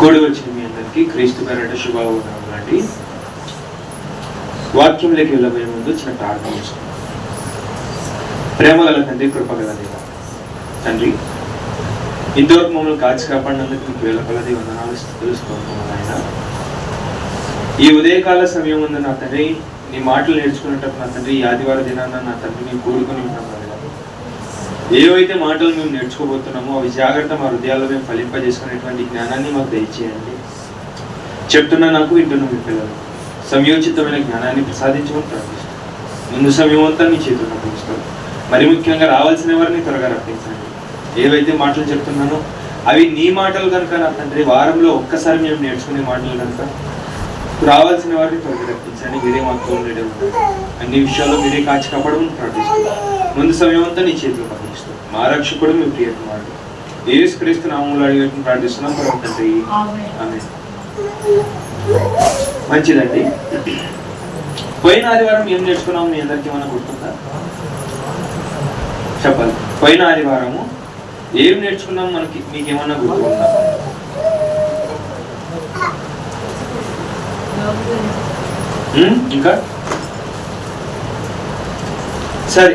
కూడి వచ్చిన మీ అందరికీ క్రీస్తు పేరట శుభావందనములు అండి. వాక్యంలోకి వెళ్ళబోయే ముందు చిన్న ప్రార్థన చేసుకుంటాం. ప్రేమగల తండ్రి, కృపగల దేవ తండ్రి, ఇంతవరకు మమ్మల్ని కాచి కాపాడినందుకు మీకు వేల కొలది వందనాలు తెలుసుకుంటున్నాం. ఆయన ఈ ఉదయకాల సమయం ముందు నా తండ్రి నీ మాటలు నేర్చుకునేటప్పుడు నా తండ్రి ఈ ఆదివారం దినాన్న నా తండ్రి మేము కూడుకొని ఉన్నాం కదా. ఏవైతే మాటలు మేము నేర్చుకోబోతున్నామో అవి జాగ్రత్త మా హృదయాల్లో మేము ఫలింపజేసుకునేటువంటి జ్ఞానాన్ని మాకు దయచేయండి. చెప్తున్నా నాకు, వింటున్నా మీ పిల్లలు సమయోచితమైన జ్ఞానాన్ని ప్రసాదించమని ప్రార్థిస్తాం. ముందు సమయం అంతా మీ చేతుల్లో అప్పగిస్తాం. మరి ముఖ్యంగా రావాల్సిన వారిని త్వరగా రప్పించండి. ఏవైతే మాటలు చెప్తున్నానో అవి నీ మాటలు కనుక నా తండ్రి వారంలో ఒక్కసారి మేము నేర్చుకునే మాటలు కనుక రావాల్సిన వారిని త్వరగా రప్పించండి. మీరే మాకు తోడు అన్ని విషయాల్లో మీరే కాచి కాపాడమని ప్రార్థిస్తాం. ముందు సమయం అంతా నీ చేతులు పంపిస్తాం. మా రక్షకుడు మీ ప్రియ కుమారుడు యేసుక్రీస్తు నామములో అడిగి ప్రార్థిస్తున్నాం పరమ తండ్రి, ఆమేన్. మంచిదండి. పోయిన ఆదివారం ఏం నేర్చుకున్నాము మీ అందరికీ ఏమైనా గుర్తుందా? చెప్పాలి. పోయిన ఆదివారము ఏం నేర్చుకున్నాం మీకేమన్నా గుర్తుందా? ఇంకా సరే,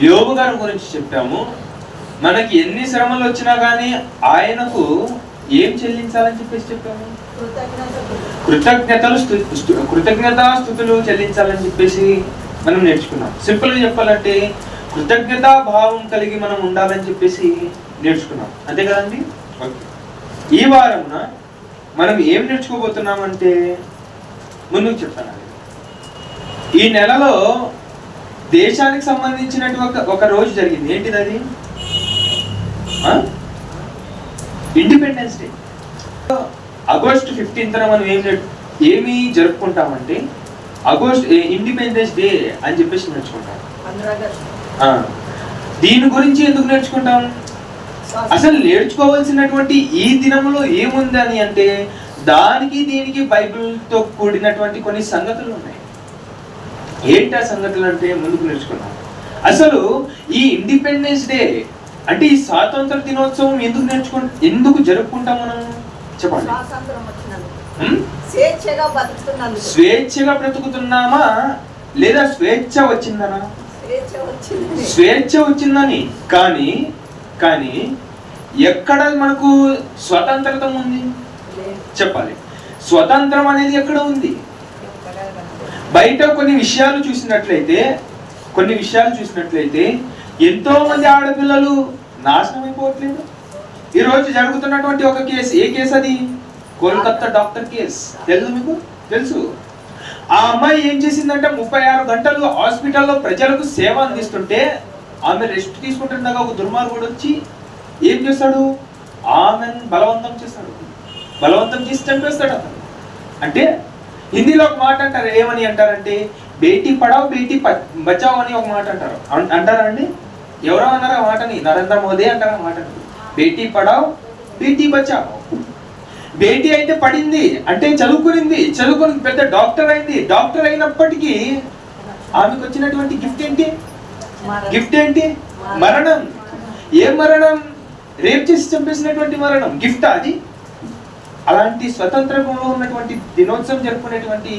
యోబు గారి గురించి చెప్పాము. మనకి ఎన్ని శ్రమలు వచ్చినా కానీ ఆయనకు ఏం చెల్లించాలని చెప్పేసి చెప్పాము. కృతజ్ఞతాస్తుతులు చెల్లించాలని చెప్పేసి మనం నేర్చుకున్నాం. సింపుల్ గా చెప్పాలంటే కృతజ్ఞతా భావం కలిగి మనం ఉండాలని చెప్పేసి నేర్చుకున్నాం. అంతే కదండి. ఈ వారమున మనం ఏం నేర్చుకోబోతున్నామంటే ముందుకు చెప్తాను. ఈ నెలలో దేశానికి సంబంధించినటువంటి ఒక రోజు జరిగింది. ఏంటిది అది? Independence day. ఆగస్ట్ 15th మనం ఏమి జరుపుకుంటామంటే ఇండిపెండెన్స్ డే అని చెప్పేసి నేర్చుకుంటాం. దీని గురించి ఎందుకు నేర్చుకుంటాం? అసలు నేర్చుకోవాల్సినటువంటి ఈ దినములో ఏముంది అని అంటే దానికి దీనికి బైబిల్తో కూడినటువంటి కొన్ని సంగతులు ఉన్నాయి. ఏంటి ఆ సంగతులు అంటే ముందుకు నేర్చుకున్నాం. అసలు ఈ ఇండిపెండెన్స్ డే అంటే ఈ స్వాతంత్ర దినోత్సవం ఎందుకు జరుపుకుంటాం మనం? చెప్పండి. స్వేచ్ఛగా బ్రతుకుతున్నామా లేదా స్వేచ్ఛ వచ్చిందనా? స్వేచ్ఛ వచ్చిందని. కానీ ఎక్కడ మనకు స్వతంత్రత ఉంది? చెప్పాలి. స్వతంత్రం అనేది ఎక్కడ ఉంది? బయట కొన్ని విషయాలు చూసినట్లయితే ఎంతో మంది ఆడపిల్లలు నాశనం అయిపోవట్లేదు. ఈరోజు జరుగుతున్నటువంటి ఒక కేసు, ఏ కేసు అది? Kolkata doctor case. తెలుసు. ఆ అమ్మాయి ఏం చేసిందంటే 36 గంటలు హాస్పిటల్లో ప్రజలకు సేవ అందిస్తుంటే ఆమె రెస్ట్ తీసుకుంటుండగా ఒక దుర్మార్గుడు వచ్చి ఏం చేస్తాడు? ఆమెను బలవంతం చేసి చంపేస్తాడు అతను. అంటే హిందీలో ఒక మాట అంటారు. ఏమని అంటారంటే బేటీ పడావ్ బేటీ బచావ్ అని ఒక మాట అంటారా అండి? ఎవరో అన్నారు ఆ మాటని? నరేంద్ర మోదీ అంటారు ఆ మాటని. బేటీ పడావ్ బేటీ బచావ్. బేటీ అయితే పడింది అంటే చదువుకుని పెద్ద డాక్టర్ అయింది. డాక్టర్ అయినప్పటికీ ఆమెకు వచ్చినటువంటి గిఫ్ట్ ఏంటి? మరణం. ఏ మరణం? రేప్ చేసి చంపేసినటువంటి మరణం. గిఫ్ట్ అది? అలాంటి స్వతంత్రంలో ఉన్నటువంటి దినోత్సవం జరుపుకునేటువంటి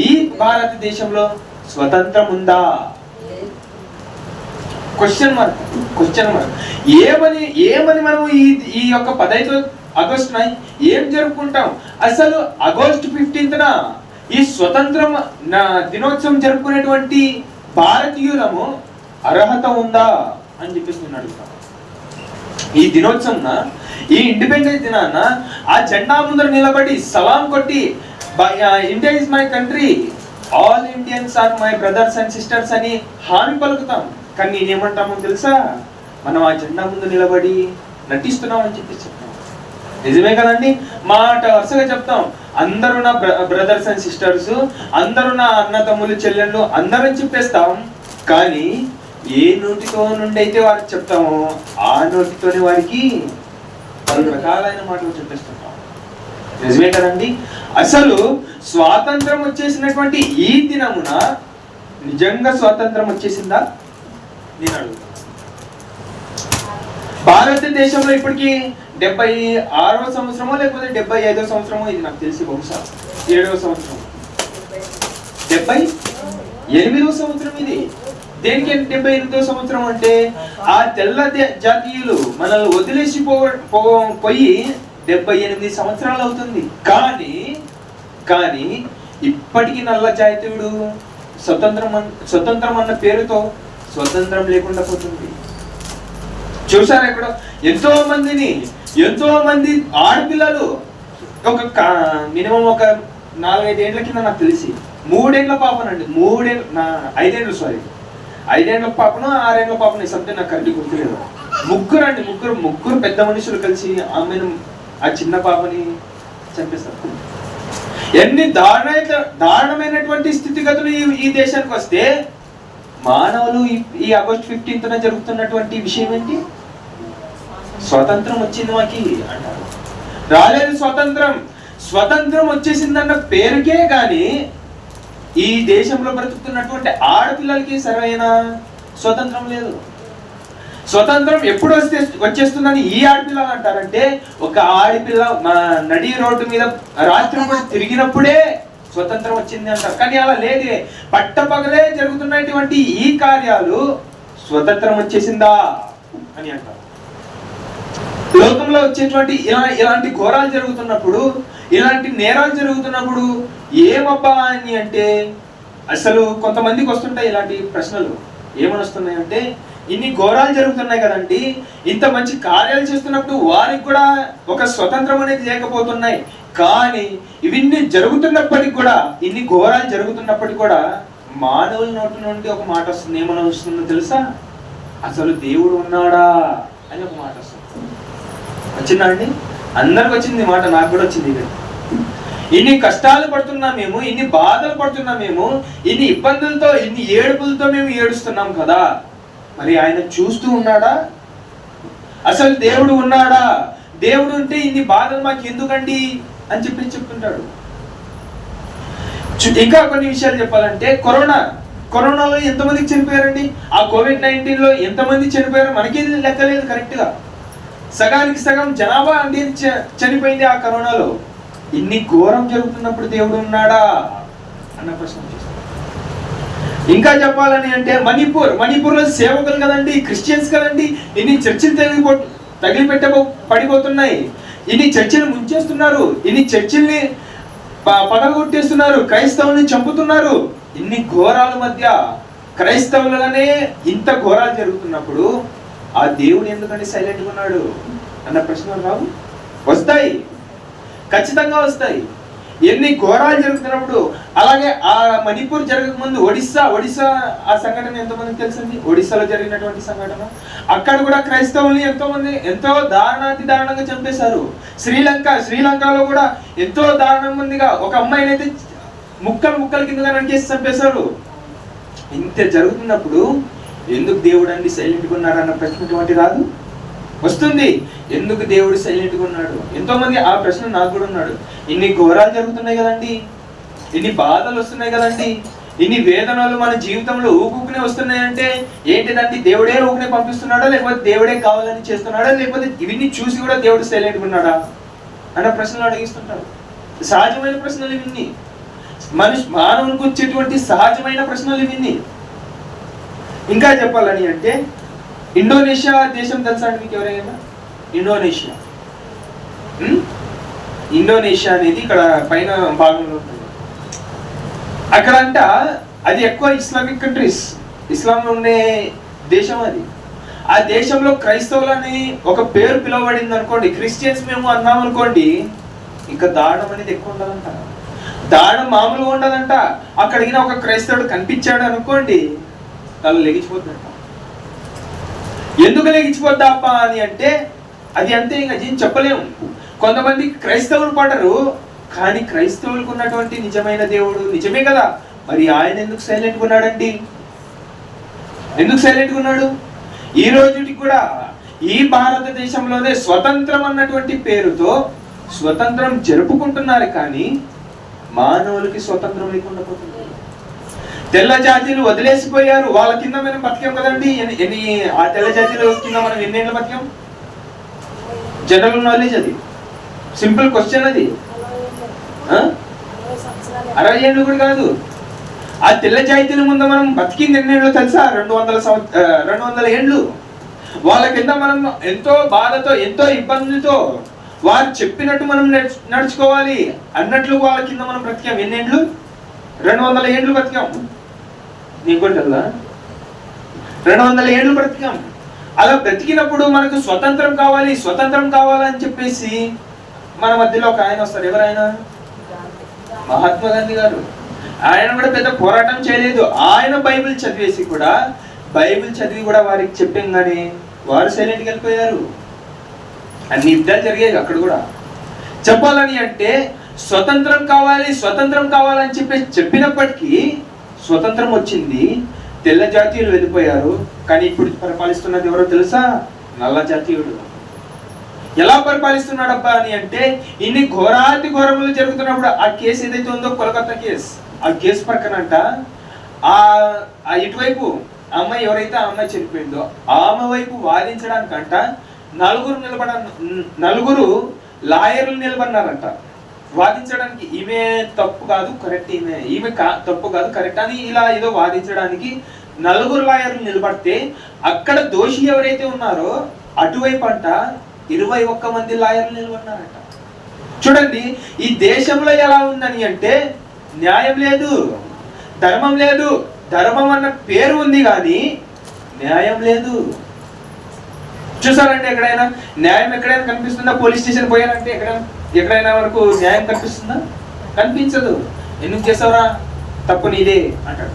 ఈ భారతదేశంలో స్వతంత్రం ఉందా? Question mark. ఏమని మనం ఈ యొక్క 15వ ఆగస్టున ఏం జరుపుకుంటాం? అసలు ఆగస్ట్ 15న ఈ స్వతంత్రం దినోత్సవం జరుపుకునేటువంటి భారతీయులము అర్హత ఉందా అని చెప్పేసి నేను అడుగుతాను. ఈ దినోత్సవం, ఈ ఇండిపెండెన్స్ దినాన ఆ జెండా ముందర నిలబడి సలాం కొట్టి India is my country, all Indians are my brothers and sisters అని హామీ పలుకుతాం. కానీ నేనేమంటామో తెలుసా? మనం ఆ జెండా ముందు నిలబడి నటిస్తున్నాం అని చెప్పి చెప్తాం. నిజమే కదండి. మాట వరుసగా చెప్తాం, అందరూ నా బ్రదర్స్ అండ్ సిస్టర్స్, అందరూ నా అన్న తమ్ముళ్ళు చెల్లెళ్ళు అందరూ చెప్పేస్తాం. కానీ ఏ నోటితో నుండి అయితే వారికి చెప్తామో ఆ నోటితోనే వారికి పలు రకాలైన మాటలు చెప్పేస్తుంటాం. నిజమే కదండి. అసలు స్వాతంత్రం వచ్చేసినటువంటి ఈ దినమున నిజంగా స్వాతంత్రం వచ్చేసిందా? నేను అడుగుతాను. భారతదేశంలో ఇప్పటికి 76వ సంవత్సరమో లేకపోతే 75వ సంవత్సరమో, ఇది నాకు తెలిసి బహుశా 7వ సంవత్సరం, 78వ సంవత్సరం ఇది. దేనికి 78వ సంవత్సరం అంటే ఆ తెల్ల జాతీయులు మనల్ని వదిలేసి పోయి 78 సంవత్సరాలు అవుతుంది. కానీ ఇప్పటికీ నల్ల జాతీయుడు స్వతంత్రం అన్న పేరుతో స్వతంత్రం లేకుండా పోతుంది. చూసారా ఇక్కడ ఎంతో మంది ఆడపిల్లలు మినిమం ఒక 4-5 ఏళ్ల కింద నాకు తెలిసి 3 ఏళ్ల పాపనండి, 5 ఏళ్ల పాపను 6 ఏళ్ల పాపను సంథింగ్ నాకు కరెక్ట్ గుర్తులేదు. ముగ్గురు పెద్ద మనుషులు కలిసి ఆమెను, ఆ చిన్న పాపని చంపేస్తారు. ఎన్ని దారుణమైనటువంటి స్థితిగతులు ఈ దేశానికి వస్తే, మానవులు ఈ ఆగస్టు 15న జరుగుతున్నటువంటి విషయం ఏంటి? స్వతంత్రం వచ్చింది మాకి అంటారు. రాలేదు స్వతంత్రం వచ్చేసిందన్న పేరుకే గాని ఈ దేశంలో బ్రతుకుతున్నటువంటి ఆడపిల్లలకి సరైన స్వతంత్రం లేదు. స్వతంత్రం ఎప్పుడు వచ్చేస్తుందని ఈ ఆడపిల్లలు అంటారంటే, ఒక ఆడపిల్ల నడి రోడ్డు మీద రాత్రి తిరిగినప్పుడే స్వతంత్రం వచ్చింది అంటారు. కానీ అలా లేదే, పట్టపగలే జరుగుతున్నటువంటి ఈ కార్యాలు స్వతంత్రం వచ్చేసిందా అని అంటారు. లోకంలో వచ్చేటువంటి ఇలాంటి ఘోరాలు జరుగుతున్నప్పుడు, ఇలాంటి నేరాలు జరుగుతున్నప్పుడు ఏమబ్బా అని అంటే, అసలు కొంతమందికి వస్తుంటాయి ఇలాంటి ప్రశ్నలు. ఏమని వస్తున్నాయి అంటే, ఇన్ని ఘోరాలు జరుగుతున్నాయి కదండి, ఇంత మంచి కార్యాలు చేస్తున్నప్పుడు వారికి కూడా ఒక స్వతంత్రం అనేది లేకపోతున్నాయి. కానీ ఇవన్నీ జరుగుతున్నప్పటికి కూడా, ఇన్ని ఘోరాలు జరుగుతున్నప్పటికి కూడా మానవుల నోటి నుండి ఒక మాట వస్తుంది. ఏమని వస్తుందో తెలుసా? అసలు దేవుడు ఉన్నాడా అని ఒక మాట వస్తుంది. వచ్చిందా అండి? అందరికి వచ్చింది మాట, నాకు కూడా వచ్చింది. ఇన్ని కష్టాలు పడుతున్నాం మేము, ఇన్ని బాధలు పడుతున్నాం మేము, ఇన్ని ఇబ్బందులతో, ఇన్ని ఏడుపులతో మేము ఏడుస్తున్నాం కదా, మరి ఆయన చూస్తూ ఉన్నాడా? అసలు దేవుడు ఉన్నాడా? దేవుడు ఉంటే ఇన్ని బాధలు మాకు ఎందుకండి అని చెప్తుంటాడు. ఇంకా కొన్ని విషయాలు చెప్పాలంటే, కరోనాలో ఎంతమందికి చనిపోయారండి? ఆ COVID-19లో ఎంతమంది చనిపోయారో మనకి లెక్కలేదు కరెక్ట్ గా. సగానికి సగం జనాభా అంటే చనిపోయింది ఆ కరోనాలో. ఇన్ని ఘోరం జరుగుతున్నప్పుడు దేవుడు ఉన్నాడా అన్న ప్రశ్న. ఇంకా చెప్పాలని అంటే, మణిపూర్లో సేవకులు కదండి, క్రిస్టియన్స్ కదండి, ఇన్ని చర్చిలు పడిపోతున్నాయి, ఇన్ని చర్చిలు ముంచేస్తున్నారు, ఇన్ని చర్చిల్ని పగలగొట్టేస్తున్నారు, క్రైస్తవుల్ని చంపుతున్నారు. ఇన్ని ఘోరాల మధ్య క్రైస్తవులుగానే ఇంత ఘోరాలు జరుగుతున్నప్పుడు ఆ దేవుడు ఎందుకంటే సైలెంట్గా ఉన్నాడు అన్న ప్రశ్నలు రావు? వస్తాయి, ఖచ్చితంగా వస్తాయి. ఎన్ని ఘోరాలు జరుగుతున్నప్పుడు. అలాగే ఆ మణిపూర్ జరగక ముందు ఒడిస్సా ఆ సంఘటన ఎంతమందికి తెలుసండి? ఒడిస్సాలో జరిగినటువంటి సంఘటన. అక్కడ కూడా క్రైస్తవుల్ని ఎంతో దారుణంగా చంపేశారు. శ్రీలంకలో కూడా ఎంతో దారుణంగా ఒక అమ్మాయిని అయితే ముక్కలు కిందగా నరికేసి చంపేశారు. ఇంత జరుగుతున్నప్పుడు ఎందుకు దేవుడు అండి సైలెంట్గా ఉన్నాడు అన్న ప్రశ్న రాదు? వస్తుంది. ఎందుకు దేవుడు సైలెంట్గా ఉన్నాడు? ఎంతో మంది ఆ ప్రశ్న నాకు కూడా ఉన్నాడు. ఇన్ని ఘోరాలు జరుగుతున్నాయి కదండి, ఇన్ని బాధలు వస్తున్నాయి కదండి, ఇన్ని వేదనలు మన జీవితంలో ఊపుకునే వస్తున్నాయంటే ఏంటిదండి? దేవుడే ఊపునే పంపిస్తున్నాడా, లేకపోతే దేవుడే కావాలని చేస్తున్నాడా, లేకపోతే ఇవన్నీ చూసి కూడా దేవుడు సైలెంట్గా ఉన్నాడా అన్న ప్రశ్నలు అడిగిస్తుంటారు. సహజమైన ప్రశ్నలు ఇవన్నీ, మానవునికి వచ్చేటువంటి సహజమైన ప్రశ్నలు ఇవన్నీ. ఇంకా చెప్పాలని అంటే, ఇండోనేషియా దేశం తెలుసా అండి మీకు ఎవరైనా? ఇండోనేషియా అనేది ఇక్కడ పైన భాగంలో ఉంటుంది. అక్కడంట అది ఎక్కువ ఇస్లామిక్ కంట్రీస్, ఇస్లాంలో ఉండే దేశం అది. ఆ దేశంలో క్రైస్తవులని ఒక పేరు పిలువబడింది అనుకోండి, క్రిస్టియన్స్ మేము అన్నాం అనుకోండి, ఇంకా దారుణం అనేది ఎక్కువ ఉండదంట. దారుణం మామూలుగా ఉండదంట. అక్కడికి ఒక క్రైస్తవుడు కనిపించాడు అనుకోండి, తల లెగిచిపోతుందంట. ఎందుకు లెగిచిపోద్దా అప్ప అని అంటే, అది అంతే, ఇంకా చెప్పలేము. కొంతమంది క్రైస్తవులు పడరు, కానీ క్రైస్తవులకు ఉన్నటువంటి నిజమైన దేవుడు నిజమే కదా, మరి ఆయన ఎందుకు సైలెంట్గా ఉన్నాడండి? ఎందుకు సైలెంట్గా ఉన్నాడు? ఈ రోజుకి కూడా ఈ భారతదేశంలోనే స్వతంత్రం అన్నటువంటి పేరుతో స్వతంత్రం జరుపుకుంటున్నారు, కానీ మానవులకి స్వతంత్రం లేకుండా పోతుంది. తెల్ల జాతీయులు వదిలేసిపోయారు, వాళ్ళ కింద మనం బతికాం కదండి. ఆ తెల్ల జాతీయుల కింద మనం ఎన్నేళ్ళు బతికాం? జనరల్ నాలెడ్జ్ అది, సింపుల్ క్వశ్చన్ అది. 60 ఏళ్ళు కూడా కాదు. ఆ తెల్ల జాయితీల ముందు మనం బతికింది ఎన్ని ఏళ్ళు తెలుసా? 200 ఏళ్ళు. వాళ్ళ కింద మనం ఎంతో బాధతో, ఎంతో ఇబ్బందులతో వారు చెప్పినట్టు మనం నడుచుకోవాలి అన్నట్లు వాళ్ళ కింద మనం బ్రతికాం. ఎన్ని ఏళ్ళు? 200 ఏళ్ళు బ్రతికాం. నీకు కూడా తెలుదా? 200 ఏళ్ళు బ్రతికాం. అలా బ్రతికినప్పుడు మనకు స్వతంత్రం కావాలి, స్వతంత్రం కావాలని చెప్పేసి మన మధ్యలో ఒక ఆయన వస్తారు. ఎవరైనా? మహాత్మా గాంధీ గారు. ఆయన కూడా పెద్ద పోరాటం చేయలేదు. ఆయన బైబిల్ చదివి కూడా వారికి చెప్పాం కానీ వారు సైలెంట్కి వెళ్ళిపోయారు. అన్ని యుద్ధాలు జరిగాయి అక్కడ కూడా. చెప్పాలని అంటే స్వతంత్రం కావాలి, స్వతంత్రం కావాలని చెప్పినప్పటికీ స్వతంత్రం వచ్చింది, తెల్ల జాతీయులు వెళ్ళిపోయారు. కానీ ఇప్పుడు పరిపాలిస్తున్నది ఎవరో తెలుసా? నల్ల జాతీయుడు. ఎలా పరిపాలిస్తున్నాడబ్బా అని అంటే, ఇన్ని ఘోరాతి ఘోరములు జరుగుతున్నప్పుడు ఆ కేసు ఏదైతే ఉందో కోల్కతా కేసు, ఆ కేసు ప్రక్కనంట ఇటువైపు అమ్మాయి ఎవరైతే ఆ అమ్మాయి చనిపోయిందో ఆమె వైపు వాదించడానికంట నలుగురు లాయర్లు నిలబడినారంట వాదించడానికి. ఈమె తప్పు కాదు కరెక్ట్, ఈమె తప్పు కాదు కరెక్ట్ అని ఇలా ఏదో వాదించడానికి 4 లాయర్లు నిలబడితే, అక్కడ దోషి ఎవరైతే ఉన్నారో అటువైపు అంట 21 మంది లాయర్లు నిలబడినారంట. చూడండి ఈ దేశంలో ఎలా ఉందని అంటే, న్యాయం లేదు, ధర్మం లేదు. ధర్మం అన్న పేరు ఉంది కానీ న్యాయం లేదు. చూసారంటే ఎక్కడైనా న్యాయం ఎక్కడైనా కనిపిస్తుందా? పోలీస్ స్టేషన్ పోయారంటే ఎక్కడైనా వరకు న్యాయం కనిపిస్తుందా? కనిపించదు. ఎందుకు చేసావురా, తప్పు నీదే అంటాడు.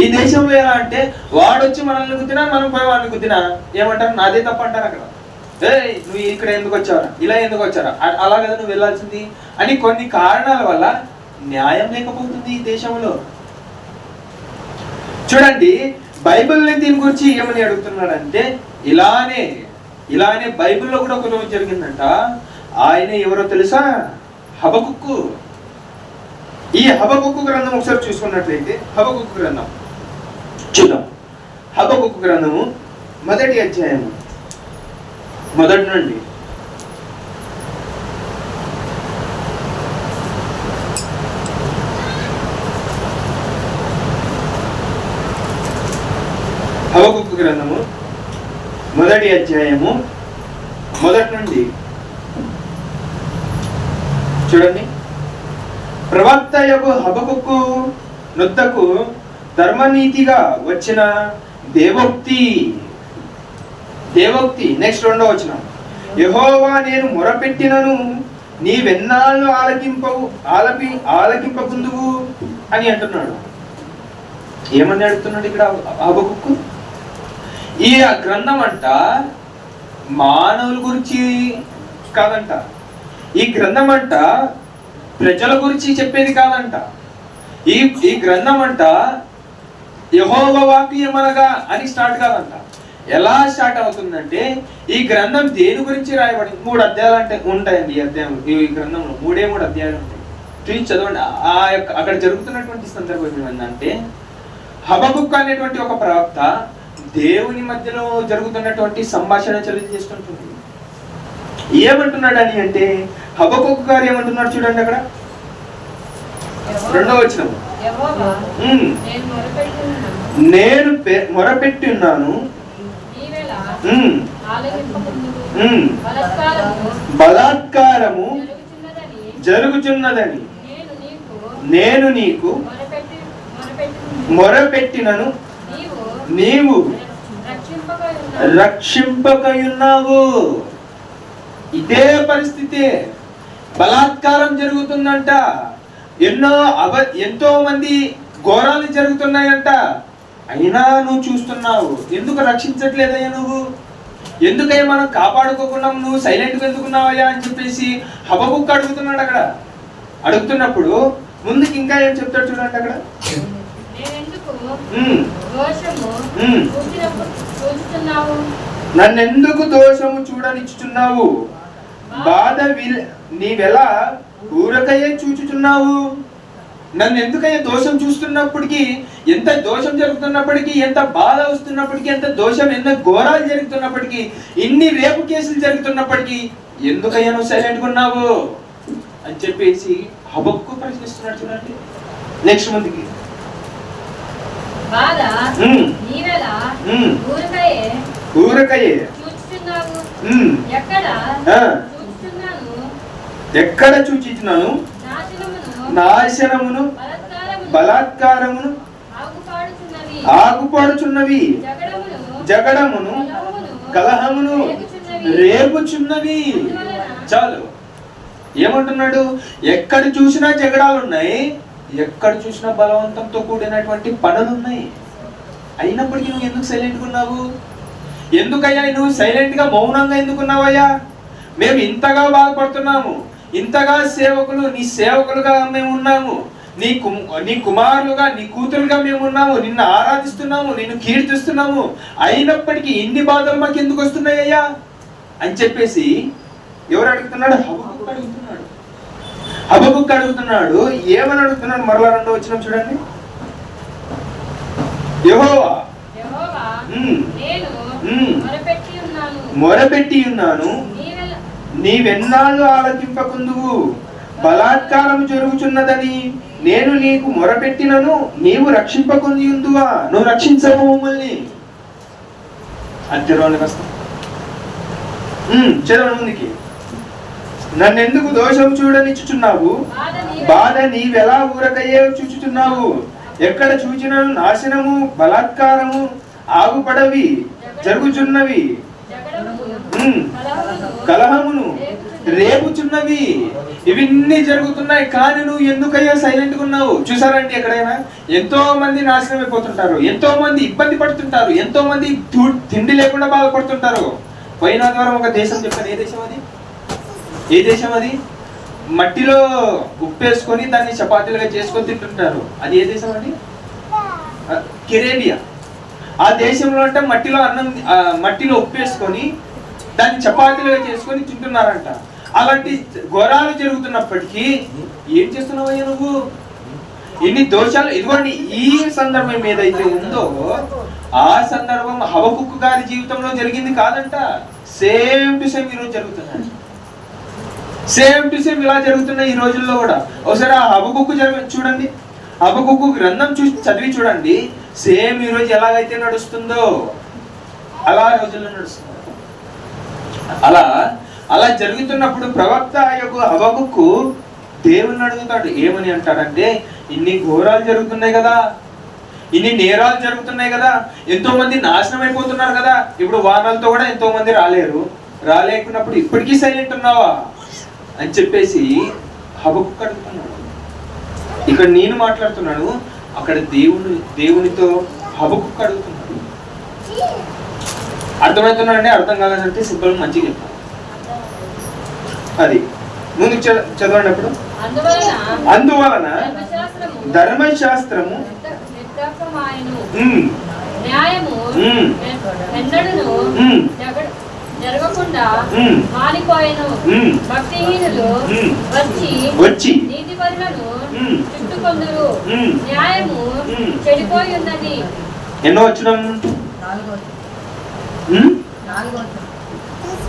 ఈ దేశంలో ఎలా అంటే, వాడొచ్చి మనల్ని గుద్దినా మనం పోయి వాడిని గుద్దినా ఏమంటారు? నాదే తప్పు అంటారు అక్కడ. నువ్వు ఇక్కడ ఎందుకు వచ్చావరా, ఇలా ఎందుకు వచ్చారా, అలా కదా నువ్వు వెళ్ళాల్సింది అని కొన్ని కారణాల వల్ల న్యాయం లేకపోతుంది ఈ దేశంలో. చూడండి బైబిల్ని దీని గురించి ఏమని అడుగుతున్నాడంటే, ఇలానే బైబిల్లో కూడా ఒక రోజు జరిగిందంట. ఆయన ఎవరో తెలుసా? హబకుక్కు. ఈ హబకుక్కు గ్రంథం ఒకసారి చూసుకున్నట్లయితే, హబకుక్కు గ్రంథం చూద్దాం. హబకుక్కు గ్రంథము 1వ అధ్యాయము 1 నుండి. హబకుక్కు గ్రంథము 1వ అధ్యాయము 1 నుండి చూడండి. ప్రవక్తయగు హబకుక్కు నొద్దకు ధర్మనీతిగా వచ్చిన దేవోక్తి. నెక్స్ట్ 2వ వచనం. యెహోవా నేను మొరపెట్టినను నీవెన్నాళ్ళు ఆలకింపకుందువు అని అంటున్నాడు. ఏమని అడుగుతున్నాడు ఇక్కడ హబకుక్కు? ఈ గ్రంథం అంట మానవుల గురించి కాదంట. ఈ గ్రంథం అంట ప్రజల గురించి చెప్పేది కాదంట. ఈ గ్రంథం అంట యెహోవా వాక్యమనగా అని స్టార్ట్ కాదంట. ఎలా స్టార్ట్ అవుతుందంటే, ఈ గ్రంథం దేని గురించి రాయబడింది? 3 అధ్యాయాలు అంటే ఉంటాయండి. ఈ అధ్యాయం, ఈ గ్రంథంలో 3 అధ్యాయాలు ఉంటాయి. చూసి చదవండి. అక్కడ జరుగుతున్నటువంటి సందర్భం ఏమంటే, హబకుక్కు అనేటువంటి ఒక ప్రవక్త దేవుని మధ్యలో జరుగుతున్నటువంటి సంభాషణ తెలియజేస్తుంటుంది. ఏమంటున్నాడు అని అంటే, హబకుక్కు గారు ఏమంటున్నాడు చూడండి అక్కడ 2వ వచనం. నేను మొరపెట్టి ఉన్నాను, బలాత్కారము జరుగుచున్నదని నేను నీకు మొరపెట్టినను నీవు రక్షింపకయున్నావు. ఇదే పరిస్థితి. బలాత్కారం జరుగుతుందంట, ఎంతో మంది ఘోరాలు జరుగుతున్నాయంట, అయినా నువ్వు చూస్తున్నావు. ఎందుకు రక్షించట్లేదయ్యా నువ్వు? ఎందుకయ్యా మనం కాపాడుకోకుండా నువ్వు సైలెంట్గా ఎందుకున్నావయ్యా అని చెప్పేసి హబకుక్కు అడుగుతున్నాడు. అక్కడ అడుగుతున్నప్పుడు ముందుకు ఇంకా ఏం చెప్తాడు చూడండి అక్కడ. నన్నెందుకు దోషము చూడనిచ్చుచున్నావు? బాధ నీవెలా ఊరకయ్యే చూచుచున్నావు? నన్ను ఎందుకయ్యా దోషం చూస్తున్నప్పటికీ, ఎంత దోషం జరుగుతున్నప్పటికీ, ఎంత బాధ వస్తున్నప్పటికీ, ఎంత దోషం, ఎన్నో ఘోరాలు జరుగుతున్నప్పటికీ, ఇన్ని రేపు కేసులు జరుగుతున్నప్పటికీ ఎందుకయ్యా నువ్వు సైలెంట్గా ఉన్నావు అని చెప్పేసి హబక్కు ప్రశ్నిస్తున్నాడు. చూడండి నెక్స్ట్ ముందుకి. ఊరకయే ఎక్కడ చూచిచున్నాను నాశనమును బలాత్కారమును ఆగుపాడుచున్నవి, జగడమును కలహమును రేపుచున్నవి. చాలు. ఏమంటున్నాడు? ఎక్కడ చూసినా జగడాలు ఉన్నాయి, ఎక్కడ చూసినా బలవంతంతో కూడినటువంటి పనులు ఉన్నాయి. అయినప్పటికీ నువ్వు ఎందుకు సైలెంట్గా ఉన్నావు? ఎందుకయ్యా నువ్వు సైలెంట్గా మౌనంగా ఎందుకున్నావయ్యా? మేము ఇంతగా బాధపడుతున్నాము, ఇంతగా సేవకులు, నీ సేవకులుగా మేము ఉన్నాము, నీ కుమారులుగా, నీ కూతురుగా మేము ఉన్నాము, నిన్ను ఆరాధిస్తున్నాము, నిన్ను కీర్తిస్తున్నాము, అయినప్పటికీ ఇన్ని బాధలు మాకు ఎందుకు వస్తున్నాయ్యా అని చెప్పేసి ఎవరు అడుగుతున్నాడు? హబక్కూకు అడుగుతున్నాడు. హబక్కూకు అడుగుతున్నాడు. ఏమని అడుగుతున్నాడు? మరలా 2వ వచనం చూడండి. యెహోవా మొరపెట్టి ఉన్నాను, నీవెన్నాళ్ళు ఆలకింపకుందువు? బలాత్కారము జరుగుచున్నదని నేను నీకు మొరపెట్టినను నీవు రక్షింపకుందువా? నువ్వు రక్షించవు మమ్మల్ని. అద్దెరోని కష్టం. చదవండి ముందుకి. నన్నెందుకు దోషం చూడనిచ్చుచున్నావు? బాధ నీవెలా ఊరకయ్యే చూచుచున్నావు? ఎక్కడ చూచినను నాశనము బలాత్కారము ఆగుపడవి జరుగుచున్నవి, కలహమును రేపుచున్నవి. ఇవన్నీ జరుగుతున్నాయి, కానీ నువ్వు ఎందుకయ్యా సైలెంట్గా ఉన్నావు? చూసారండి, ఎక్కడైనా ఎంతో మంది నాశనం అయిపోతుంటారు, ఎంతో మంది ఇబ్బంది పడుతుంటారు, ఎంతో మంది తిండి లేకుండా బాధపడుతుంటారు. పోయిన ద్వారా ఒక దేశం చెప్పాను. ఏ దేశం అది? ఏ దేశం అది? మట్టిలో ఉప్పేసుకొని దాన్ని చపాతీలుగా చేసుకొని తింటుంటారు. అది ఏ దేశం అండి? కెరేబియా. ఆ దేశంలో అంటే మట్టిలో ఉప్పేసుకొని దాన్ని చపాతీలుగా చేసుకొని తింటున్నారంట. అలాంటి ఘోరాలు జరుగుతున్నప్పటికీ ఏం చేస్తున్నావయ్యా నువ్వు? ఇన్ని దోషాలు. ఇదిగోండి, ఈ సందర్భం ఏదైతే ఉందో ఆ సందర్భం హబక్కూకు గారి జీవితంలో జరిగింది కాదంట. సేమ్ టు సేమ్ ఈరోజు జరుగుతున్నాయి. సేమ్ టు సేమ్ ఇలా జరుగుతున్నాయి ఈ రోజుల్లో కూడా. ఒకసారి ఆ హబక్కూకు చూడండి, హబక్కూకు గ్రంథం చదివి చూడండి. సేమ్ ఈ రోజు ఎలాగైతే నడుస్తుందో అలా రోజుల్లో నడుస్తుంది. అలా జరుగుతున్నప్పుడు ప్రవక్త యొక్క హబక్కూకు దేవుని అడుగుతాడు. ఏమని అంటాడంటే, ఇన్ని ఘోరాలు జరుగుతున్నాయి కదా, ఇన్ని నేరాలు జరుగుతున్నాయి కదా, ఎంతో మంది నాశనం అయిపోతున్నారు కదా, ఇప్పుడు వానలతో కూడా ఎంతో మంది రాలేకున్నప్పుడు ఇప్పటికీ సైలెంట్ ఉన్నావా అని చెప్పేసి హబక్కూకు అడుగుతున్నాడు. ఇక్కడ నేను మాట్లాడుతున్నాను, అక్కడ దేవునితో హబక్కూకు అడుగుతున్నాడు. అర్థమవుతున్నాడండి? అర్థం కాలేదంటే సింపుల్ మంచిగా చెప్తాను. అది ముందుకు చదవండి. అప్పుడు అందువలన ధర్మశాస్త్రము జరగకుండా మానిపోయెను. భక్తిహీనులు వచ్చి నీతిపరులను చుట్టుకొందురు. న్యాయము చెడిపోయి ఉన్నది. ఎన్నో వచనం?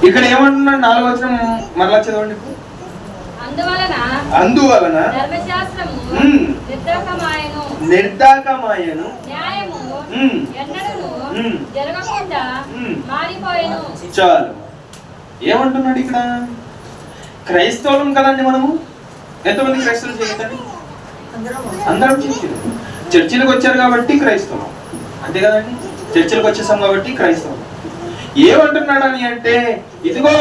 ఇక్కడ ఏమంటున్నాడు? 4వ వచనం మరలా చదవండి. అందువలన నిర్దాకమాయను, చాలు. ఏమంటున్నాడు ఇక్కడ? క్రైస్తవులం కదండి మనము. ఎంతమంది క్రైస్తవులు చేయకండి? అందరం చేసారు. చర్చిలకు వచ్చారు కాబట్టి క్రైస్తవం, అంతే కదండి. చర్చిలకు వచ్చేసాం కాబట్టి క్రైస్తవం. ఏమంటున్నాడని అంటే, ఇదిగో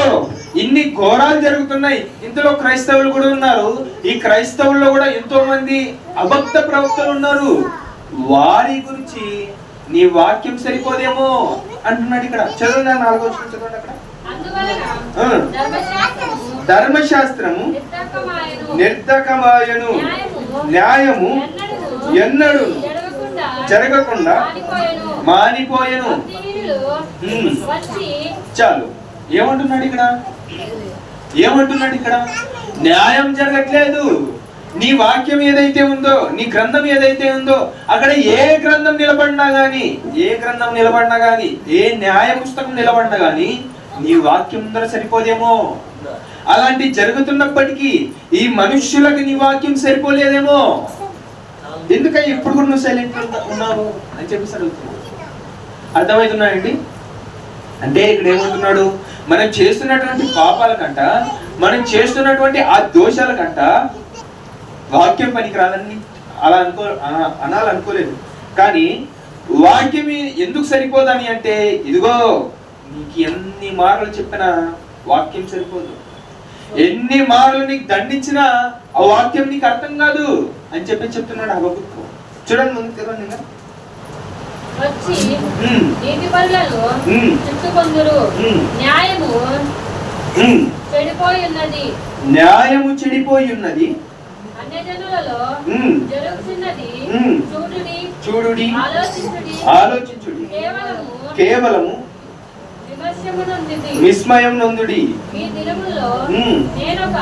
ఇన్ని ఘోరాలు జరుగుతున్నాయి, ఇందులో క్రైస్తవులు కూడా ఉన్నారు. ఈ క్రైస్తవుల్లో కూడా ఎంతో మంది అభక్త ప్రవక్తలు ఉన్నారు. వారి గురించి నీ వాక్యం సరిపోదేమో అంటున్నాడు ఇక్కడ. చదవండి, 4వ వచనం చదవండి. అక్కడ ధర్మశాస్త్రము నిర్ధకమాయను, న్యాయము ఎన్నడూ జరగకుండా మానిపోయెను. చాలు. ఏమంటున్నాడు ఇక్కడ? న్యాయం జరగట్లేదు, నీ వాక్యం ఏదైతే ఉందో, నీ గ్రంథం ఏదైతే ఉందో, అక్కడ ఏ గ్రంథం నిలబడినా గాని, ఏ న్యాయ పుస్తకం నిలబడినా గాని నీ వాక్యం ముందర సరిపోదేమో. అలాంటి జరుగుతున్నప్పటికీ ఈ మనుష్యులకు నీ వాక్యం సరిపోలేదేమో. ఎందుకని ఇప్పుడు కూడా నువ్వు సైలెంట్ ఉన్నావు అని చెప్పేసి అడుగుతున్నావు. అర్థమవుతున్నాయండి? అంటే ఇక్కడ ఏమంటున్నాడు, మనం చేస్తున్నటువంటి పాపాల కంట, మనం చేస్తున్నటువంటి ఆ దోషాల కంట వాక్యం పనికి రాదని అనాలనుకోలేదు. కానీ వాక్యం ఎందుకు సరిపోదని అంటే, ఇదిగో నీకు ఎన్ని మార్లు చెప్పినా వాక్యం సరిపోదు, ఎన్ని మార్లు నీకు దండించినా ఆ వాక్యం నీకు అర్థం కాదు అని చెప్తున్నాడు హబక్కూకు. చూడండి ముందు తెరండి. వచ్చి నీతిపరులను చుట్టుకొందురు, న్యాయము చెడిపోయి ఉన్నది, అన్యజనులలో జరుగుతున్నది చూడుడి, ఆలోచించుడి, కేవలము విస్మయం నొందుడి. ఈ దినములలో నేనొక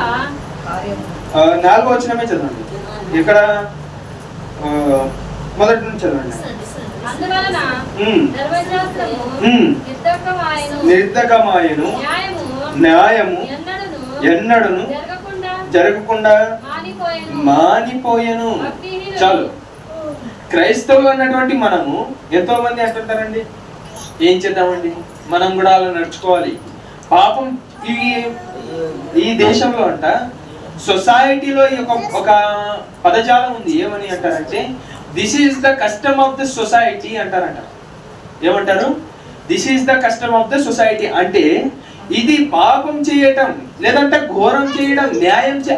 4వ వచనమే చదవండి. ఇక్కడ మొదటి నుంచి చదవండి. అందువలన నిర్ధకమాయను, న్యాయము ఎన్నడును జరగకుండా మానిపోయెను. చాలు. క్రైస్తవులు అన్నటువంటి మనము ఎంతో మంది అంటుంటారండి, ఏం చేద్దామండి, మనం కూడా అలా నడుచుకోవాలి. పాపం ఈ దేశంలో అంట, సొసైటీలో ఒక పదజాలం ఉంది. ఏమని అంటారంటే, this is the custom of the society అంటారంట. ఏమంటారు? This is the custom of the society అంటే ఇది పాపం చేయటం, లేదంటే ఘోరం చేయడం,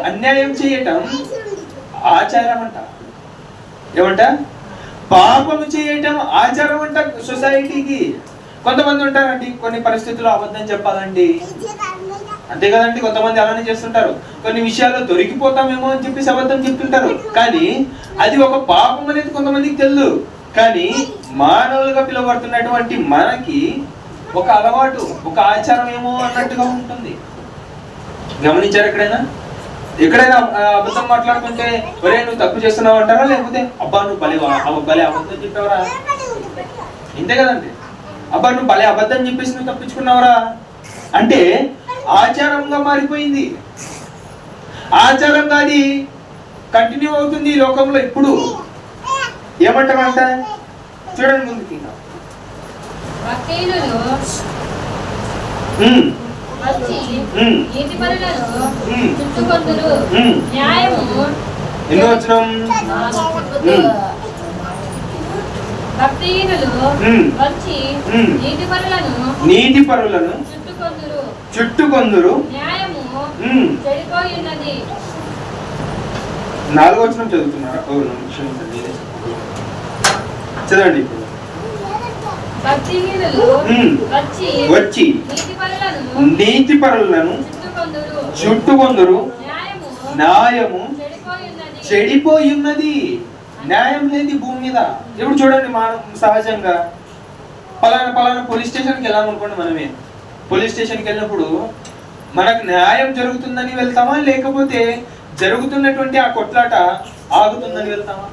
అన్యాయం చేయటం ఆచారం అంట. ఏమంట? పాపం చేయటం ఆచారం అంట సొసైటీకి. కొంతమంది ఉంటారండి, కొన్ని పరిస్థితుల్లో అబద్ధం చెప్పాలండి, అంతే కదండి. కొంతమంది అలానే చేస్తుంటారు. కొన్ని విషయాల్లో దొరికిపోతామేమో అని చెప్పేసి అబద్ధం చెప్తుంటారు. కానీ అది ఒక పాపం అనేది కొంతమందికి తెలియదు. కానీ మానవులుగా పిలువబడుతున్నటువంటి మనకి ఒక అలవాటు, ఒక ఆచారం ఏమో అన్నట్టుగా ఉంటుంది. గమనించారు? ఎక్కడైనా అబద్ధం మాట్లాడుతుంటే, ఒరే నువ్వు తప్పు చేస్తున్నావు అంటారా, లేకపోతే అబ్బా నువ్వు భలే అబద్ధం చెప్పావరా, ఇంతే కదండి. అబ్బా నువ్వు భలే అబద్ధం చెప్పేసి నువ్వు తప్పించుకున్నావరా అంటే ఆచారంగా మారిపోయింది. ఆచారంగా అది కంటిన్యూ అవుతుంది ఈ లోకంలో. ఇప్పుడు ఏమంటారంట, చూడండి ముందుకి. ఎన్నో వచనం? నీతిపరులను చుట్టుకొందురు, 4వ వచనం చదువుతున్నారా? చదవండి. వచ్చి నీతిపరులను చుట్టుకొందురు, న్యాయము చెడిపోయి ఉన్నది. న్యాయం లేదు భూమి మీద. ఇప్పుడు చూడండి, మనం సహజంగా పలానా పోలీస్ స్టేషన్కి వెళ్ళామనుకోండి. మనమే పోలీస్ స్టేషన్కి వెళ్ళినప్పుడు మనకు న్యాయం జరుగుతుందని వెళ్తామా, లేకపోతే జరుగుతున్నటువంటి ఆ కొట్లాట ఆగుతుందని వెళ్తామా?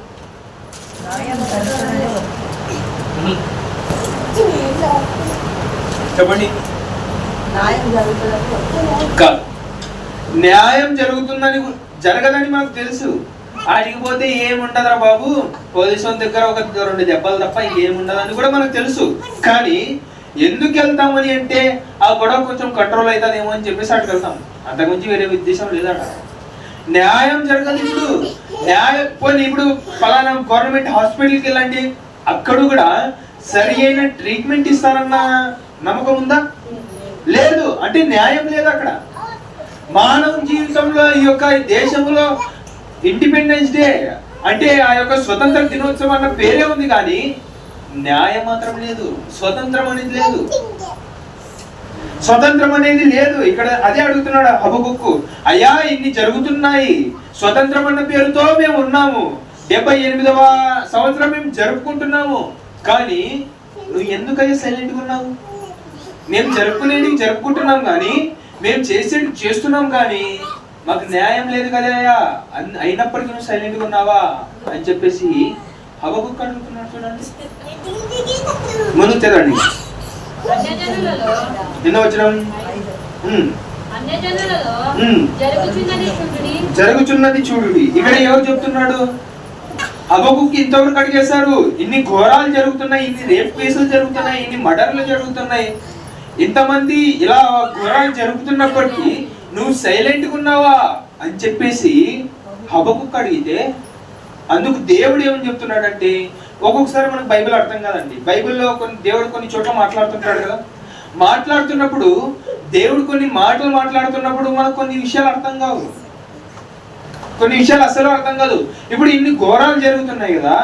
చెప్పండి. న్యాయం జరగదని మనకు తెలుసు. ఆడిగిపోతే ఏముండదురా బాబు, పోలీసు దగ్గర ఒక 2 దెబ్బలు తప్ప ఏముండదని కూడా మనకు తెలుసు. కానీ ఎందుకు వెళ్తామని అంటే, ఆ గొడవ కొంచెం కంట్రోల్ అవుతుందేమో అని చెప్పేసి అక్కడికి వెళ్తాం. అంతకుమించి వేరే ఉద్దేశం లేదట. న్యాయం జరగదు. ఇప్పుడు ఫలానా గవర్నమెంట్ హాస్పిటల్కి వెళ్ళండి, అక్కడ కూడా సరి అయిన ట్రీట్మెంట్ ఇస్తారన్న నమ్మకం ఉందా? లేదు. అంటే న్యాయం లేదు అక్కడ. మానవ జీవితంలో ఈ యొక్క దేశంలో ఇండిపెండెన్స్ డే అంటే ఆ యొక్క స్వతంత్ర దినోత్సవం అన్న పేరే ఉంది, కానీ న్యాయం మాత్రం లేదు. స్వతంత్రం అనేది లేదు. ఇక్కడ అదే అడుగుతున్నాడు హబక్కూకు. అయ్యా ఇన్ని జరుగుతున్నాయి, స్వతంత్రం అన్న పేరుతో మేము ఉన్నాము, 78వ సంవత్సరం మేము జరుపుకుంటున్నాము, కానీ నువ్వు ఎందుకయ్యా సైలెంట్గా ఉన్నావు? మేము జరుపుకుంటున్నాం కానీ, మేము చేస్తున్నాం కానీ మాకు న్యాయం లేదు కదయ్యా, అయినప్పటికీ నువ్వు సైలెంట్గా ఉన్నావా అని చెప్పేసి హబక్కుకు అడుగుతున్నాడు. చూడండి, ముందుకు చదవండి. అన్యజనులలో ఎన్నో వచనం? అన్యజనులలో జరుగుచున్నది చూడుడి. ఇక్కడ ఎవరు చెప్తున్నాడు? హబక్కుకి ఇంతవరకు అడిగేశారు. ఇన్ని ఘోరాలు జరుగుతున్నాయి, ఇన్ని రేప్ కేసులు జరుగుతున్నాయి, ఇన్ని మర్డర్లు జరుగుతున్నాయి, ఇంతమంది ఇలా ఘోరాలు జరుగుతున్నప్పటికీ నువ్వు సైలెంట్గా ఉన్నావా అని చెప్పేసి హబక్కుకు అడిగితే, అందుకు దేవుడు ఏమని చెప్తున్నాడంటే, ఒక్కొక్కసారి మనకు బైబిల్ అర్థం కాదండి. బైబిల్లో దేవుడు కొన్ని చోట్ల మాట్లాడుతుంటాడు కదా. మాట్లాడుతున్నప్పుడు దేవుడు కొన్ని మాటలు మాట్లాడుతున్నప్పుడు మనకు కొన్ని విషయాలు అర్థం కావు, కొన్ని విషయాలు అసలు అర్థం కాదు. ఇప్పుడు ఇన్ని ఘోరాలు జరుగుతున్నాయి కదా,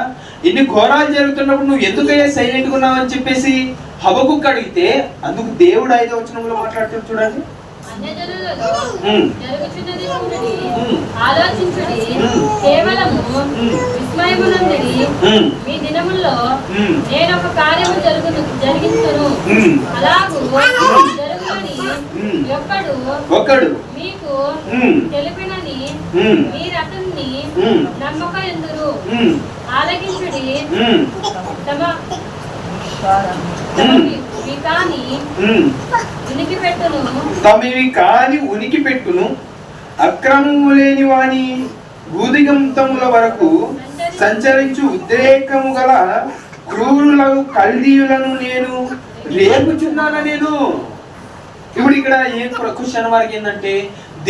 ఇన్ని ఘోరాలు జరుగుతున్నప్పుడు నువ్వు ఎందుకయ్యా సైలెంట్గా ఉన్నావు అని చెప్పేసి హబక్కుకు అడిగితే, అందుకు దేవుడు 5వ వచనంలో మాట్లాడుతాడు. చూడండి, ఆలోచించుడి, కేవలము విస్మయమునందిరి. మీ దినముల్లో నేను ఒక కార్యము జరిగించును, అలాగూ జరుగునని ఒక్కడు మీకు తెలిపినని మీరతన్ని నమ్మక ఎందురు. ఆలకించుడి, తమవి కాని ఉనికి పెట్టును, అక్రమము లేని వాని భూదిగంతముల వరకు సంచరించు ఉద్రేకము గల క్రూరులను కల్దీయులను నేను రేపుచున్నాను. నేను ఇప్పుడు ఇక్కడ ఏం క్వశ్చన్ మార్క్ ఏంటంటే,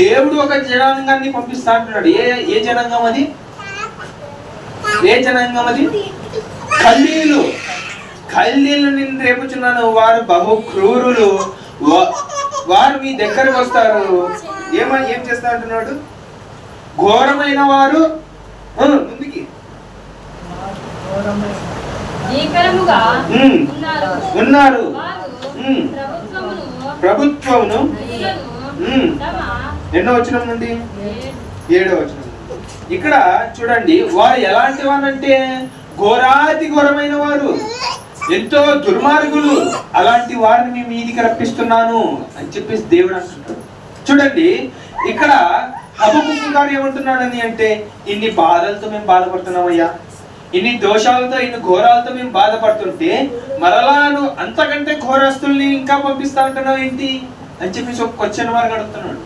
దేవుడు ఒక జనాంగాన్ని పంపిస్తా అంటున్నాడు. ఏ జనాంగం అది? ఏ జనాంగం అది? కల్దీయులు నేను రేపుచున్నాను, వారు బహు క్రూరులు, వారు మీ దగ్గరకు వస్తారు. ఏం చేస్తా అంటున్నాడు? ఘోరమైన వారు ముందుకి ఉన్నారు. ప్రభుత్వమును ఎన్నో వచనం నుండి? 7వ వచనం. ఇక్కడ చూడండి, వారు ఎలాంటి వారంటే ఘోరాతి ఘోరమైన వారు, ఎంతో దుర్మార్గులు, అలాంటి వారిని మీ మీదికి రప్పిస్తున్నాను అని చెప్పేసి దేవుడు అంటున్నాడు. చూడండి, ఇక్కడ హబక్కుకు గారు ఏమంటున్నాడని అంటే, ఇన్ని బాధలతో మేము బాధపడుతున్నామయ్యా, ఇన్ని దోషాలతో, ఇన్ని ఘోరాలతో మేము బాధపడుతుంటే మరలా నువ్వు అంతకంటే ఘోరస్తుల్ని ఇంకా పంపిస్తా అంటున్నావు ఏంటి అని చెప్పేసి ఒక క్వశ్చన్ మార్క్ అడుగుతున్నాడు.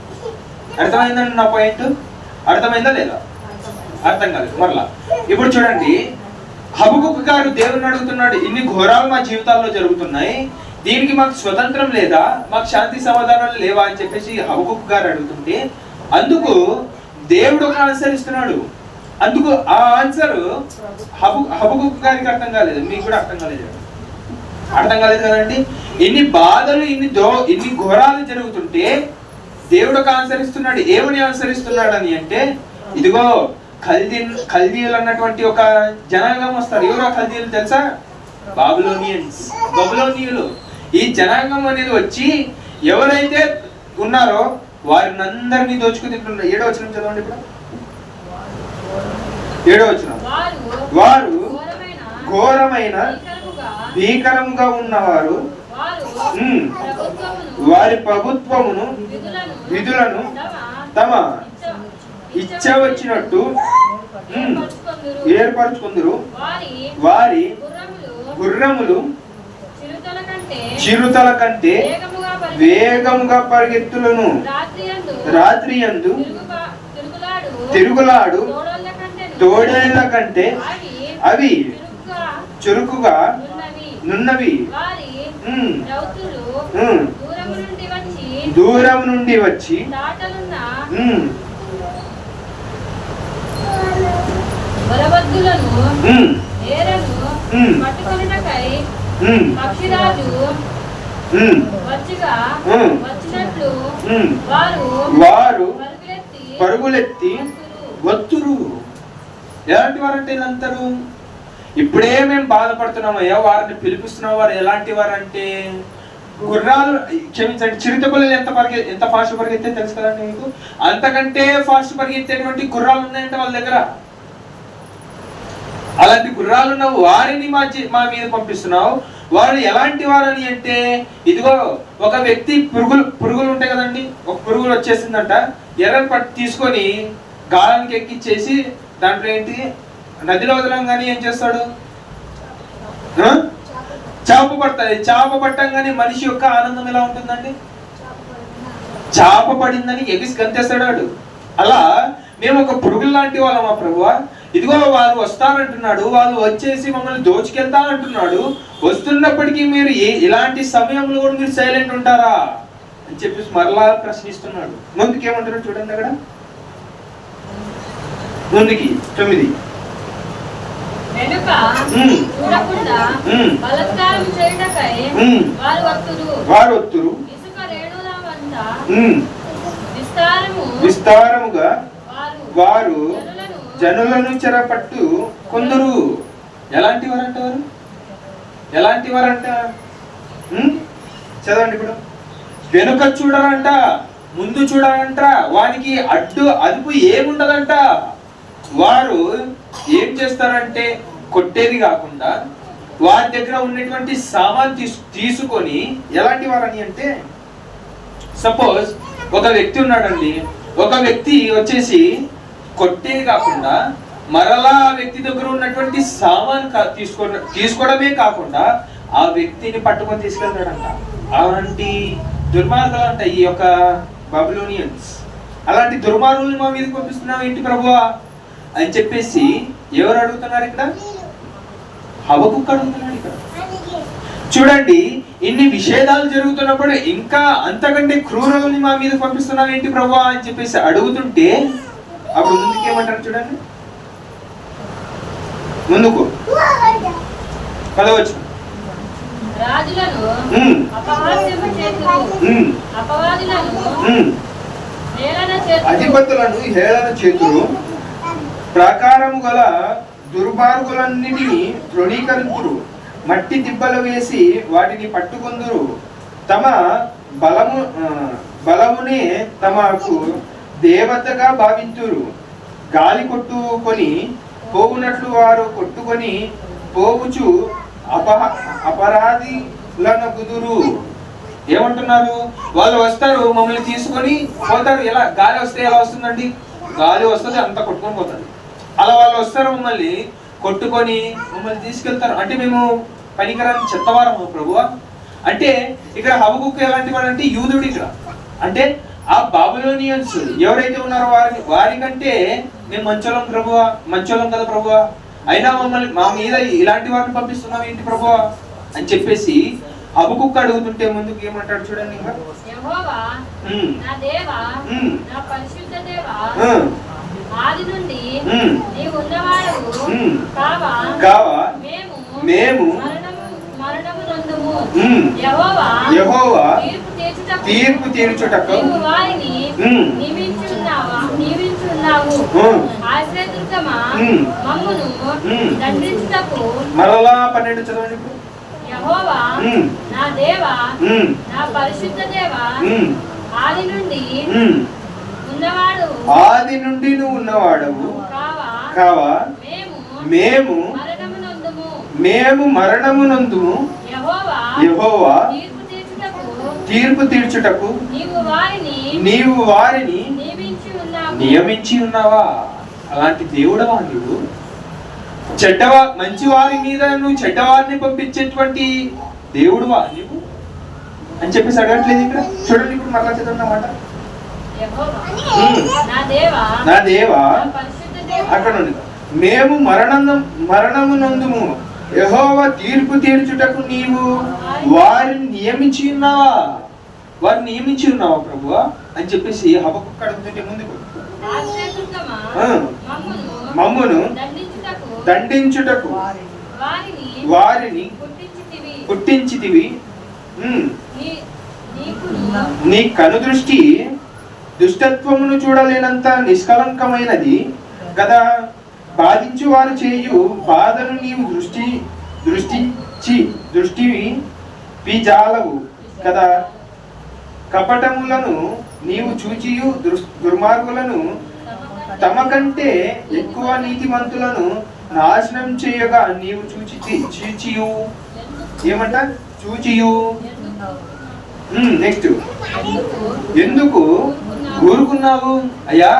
అర్థమైందండి నా పాయింట్? అర్థమైందా లేదా? అర్థం కాలేదు. మరలా ఇప్పుడు చూడండి, హబక్కుకు గారు దేవుని అడుగుతున్నాడు, ఇన్ని ఘోరాలు మా జీవితాల్లో జరుగుతున్నాయి, దీనికి మాకు స్వతంత్రం లేదా, మాకు శాంతి సమాధానాలు లేవా అని చెప్పేసి హబక్కుకు గారు అడుగుతుంటే, అందుకు దేవుడు ఒక ఆన్సర్ ఇస్తున్నాడు. అందుకు ఆ ఆన్సర్ హబక్కుకు గారికి అర్థం కాలేదు, మీకు కూడా అర్థం కాలేదు. అర్థం కాలేదు కదండి. ఇన్ని బాధలు, ఇన్ని ఘోరాలు జరుగుతుంటే దేవుడు ఒక ఆన్సర్ ఇస్తున్నాడు. ఏమని ఆన్సర్ ఇస్తున్నాడు అని అంటే, ఇదిగో కల్దీయులు అన్నటువంటి ఒక జనాంగం వస్తారు. ఎవరు కల్దీయులు తెలుసా? బబులోనియులు. ఈ జనాంగం అనేది వచ్చి ఎవరైతే ఉన్నారో వారిని అందరినీ దోచుకు తింటున్నారు. 7వ వచనం చదవండి. ఇప్పుడు 7వ వచనం. వారు ఘోరమైన భీకరముగా ఉన్నవారు, వారి ప్రభుత్వమును విధులను తమ ఇచ్చ వచ్చినట్టు ఏర్పరచుకుందరు. వారి గుర్రములు చిరుతల కంటే వేగముగా పరిగెత్తులను. రాత్రి యందు తిరుగులాడు తోడేళ్ల కంటే అవి చురుకుగా నున్నవి. దూరం నుండి వచ్చి వారు పరుగులెత్తి వత్తురు. ఎలాంటి వారంటే వీళ్ళందరూ? ఇప్పుడే మేము బాధపడుతున్నామయ్యా, వారిని పిలిపిస్తున్నాం. వారు ఎలాంటి వారంటే గుర్రాలు, క్షమించండి, చిరుతపుల్లలు ఎంత ఫాస్ట్ పరిగెత్తే తెలుసు కదండి మీకు. అంతకంటే ఫాస్ట్ పరిగెత్తేటువంటి గుర్రాలు ఉన్నాయంటే వాళ్ళ దగ్గర. అలాంటి గుర్రాలు ఉన్న వారిని మా మీద పంపిస్తున్నావు. వారు ఎలాంటి వారని అంటే, ఇదిగో ఒక వ్యక్తి పురుగులు ఉంటాయి కదండి, ఒక పురుగులు వచ్చేసిందంట. ఎర్రని పట్టు తీసుకొని గాలానికి ఎక్కిచ్చేసి దాంట్లో ఏంటి నదిలో వదలంగానే ఏం చేస్తాడు? చేప పడుతుంది. చేప పట్టంగానే మనిషి యొక్క ఆనందం ఎలా ఉంటుందండి? చేప పడిందని ఎగిసి గంతేస్తాడు. అలా మేము ఒక పురుగులు లాంటి వాళ్ళమా ప్రభువా? ఇదిగో వాళ్ళు వస్తానంటున్నాడు, వాళ్ళు వచ్చేసి మమ్మల్ని దోచుకెళ్తా అంటున్నాడు. వస్తున్నప్పటికీ మీరు ఇలాంటి సమయంలో కూడా మీరు సైలెంట్ ఉంటారా అని చెప్పేసి మరలా ప్రశ్నిస్తున్నాడు. ముందుకేమంటారు చూడండి అక్కడ, ముందుకి 9. వెనుక చూడకుండా బలాత్కారం చేయుటకై వారు వత్తురు. ఇసుక రేణుల వంట విస్తారముగా వారు జనులను చెరపట్టు కొందరు. ఎలాంటి వారంట వారు? ఎలాంటి వారంట? చదవండి. ఇప్పుడు వెనుక చూడరంట, ముందు చూడరంట, వానికి అదుపు ఏముండదంట. వారు ఏం చేస్తారంటే కొట్టేది కాకుండా వారి దగ్గర ఉన్నటువంటి సామాన్ తీసుకొని, ఎలాంటి వారని అంటే సపోజ్ ఒక వ్యక్తి ఉన్నాడండి, ఒక వ్యక్తి వచ్చేసి కొట్టేది కాకుండా మరలా ఆ వ్యక్తి దగ్గర ఉన్నటువంటి సామాన్ తీసుకోవడమే కాకుండా ఆ వ్యక్తిని పట్టుకొని తీసుకెళ్తాడంట. అలాంటి దుర్మార్గులు అంట ఈ యొక్క బబులోనియన్స్. అలాంటి దుర్మార్గుల్ని మా మీదకి పంపిస్తున్నావు ఏంటి ప్రభువా అని చెప్పేసి ఎవరు అడుగుతున్నారు ఇక్కడ? హబక్కుకు అడుగుతున్నాడు ఇక్కడ. చూడండి, ఇన్ని విషేదాలు జరుగుతున్నప్పుడు ఇంకా అంతకంటే క్రూరుల్ని మా మీద పంపిస్తున్నావు ఏంటి ప్రభువా అని చెప్పేసి అడుగుతుంటే అప్పుడు ముందుకేమంటారు చూడండి. ముందుకు 10 అధిపతులను హేళన చేతులు, ప్రాకారము గల దుర్మార్గులన్నిటినీ తృణీకరించురు. మట్టి దిబ్బలు వేసి వాటిని పట్టుకొందురు. తమ బలమునే తమకు దేవతగా భావించురు. గాలి కొట్టుకొని పోవునట్లు వారు కొట్టుకొని పోవుచు అపరాధులను కుదురు. ఏమంటున్నారు? వాళ్ళు వస్తారు, మమ్మల్ని తీసుకొని పోతారు. ఎలా గాలి వస్తే ఎలా వస్తుందండి? గాలి వస్తుంది, అంత కొట్టుకొని పోతుంది. అలా వాళ్ళు వస్తారు, మమ్మల్ని కొట్టుకొని మమ్మల్ని తీసుకెళ్తారు. అంటే మేము పనికిరాని చెత్తవారము ప్రభువా. అంటే ఇక్కడ హబక్కుకు ఎలాంటి వాడు అంటే యూదుడు. ఇక్కడ అంటే ఆ బాబిలోనియన్స్ ఎవరైతే ఉన్నారో వారికంటే మేము మంచోళం ప్రభువా, మంచోళం కదా ప్రభువా, అయినా మమ్మల్ని మా మీద ఇలాంటి వారిని పంపిస్తున్నాం ఏంటి ప్రభువా అని చెప్పేసి హబక్కుకు అడుగుతుంటే ముందుకు ఏమంటాడు చూడండి. ఇంకా మేము యెహోవా తీర్పు తీర్చుటకు మరలా 12 చదవండి. యెహోవా నా దేవా, నా పరిశుద్ధ దేవా, ఆది నుండి నువ్వు ఉన్నవాడవు కావా. మేము మరణమునందుము. యెహోవా తీర్పు తీర్చుటకు నీవు వారిని నియమించి ఉన్నావా. అలాంటి దేవుడవా నువ్వు? మంచి వారి మీద నువ్వు చెడ్డవారిని పంపించేటువంటి దేవుడువా నువ్వు అని చెప్పేసి అడగట్లేదు ఇక్కడ. చూడండి, ఇప్పుడు మరలా చదవన్నమాట. నా దేవా అక్కడ నుండి మేము మరణమునందుము. యెహోవా తీర్పు తీర్చుటకు నీవు వారిని నియమించి ఉన్నావా. వారిని నియమించి ఉన్నావా ప్రభువా అని చెప్పేసి హబక్కుకు అడుగుతుంటే ముందుకు మమ్మును దండించుటకు వారిని పుట్టించితివి. నీ కనుదృష్టి దుష్టత్వమును చూడలేనంత నిష్కలంకమైనది కదా. బాధించు వారు చేయు బాధను నీవు దృష్టి జాలవు కదా. కపటములను నీవు చూచియు దుర్మార్గులను తమ కంటే ఎక్కువ నీతిమంతులను నాశనం చేయగా నీవు చూచియు. ఏమంట? చూచియు. నెక్స్ట్, ఎందుకు ఊరుకున్నావు? అయ్యా,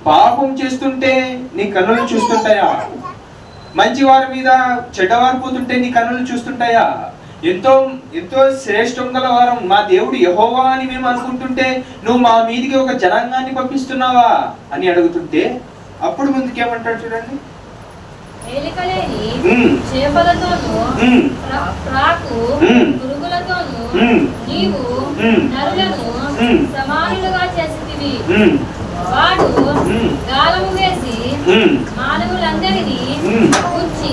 పాపం చేస్తుంటే నీ కన్నులు చూస్తుంటాయా? మంచి వారి మీద చెడ్డవారు పోతుంటే నీ కన్నులు చూస్తుంటాయా? ఎంతో ఎంతో శ్రేష్టం గల వారం మా దేవుడు యెహోవా అని మేము అనుకుంటుంటే నువ్వు మా మీదికి ఒక జనాంగాన్ని పంపిస్తున్నావా అని అడుగుతుంటే అప్పుడు ముందుకేమంటాడు చూడండి. వాడు గాలము వేసి మానవులందరినీ గుచ్చి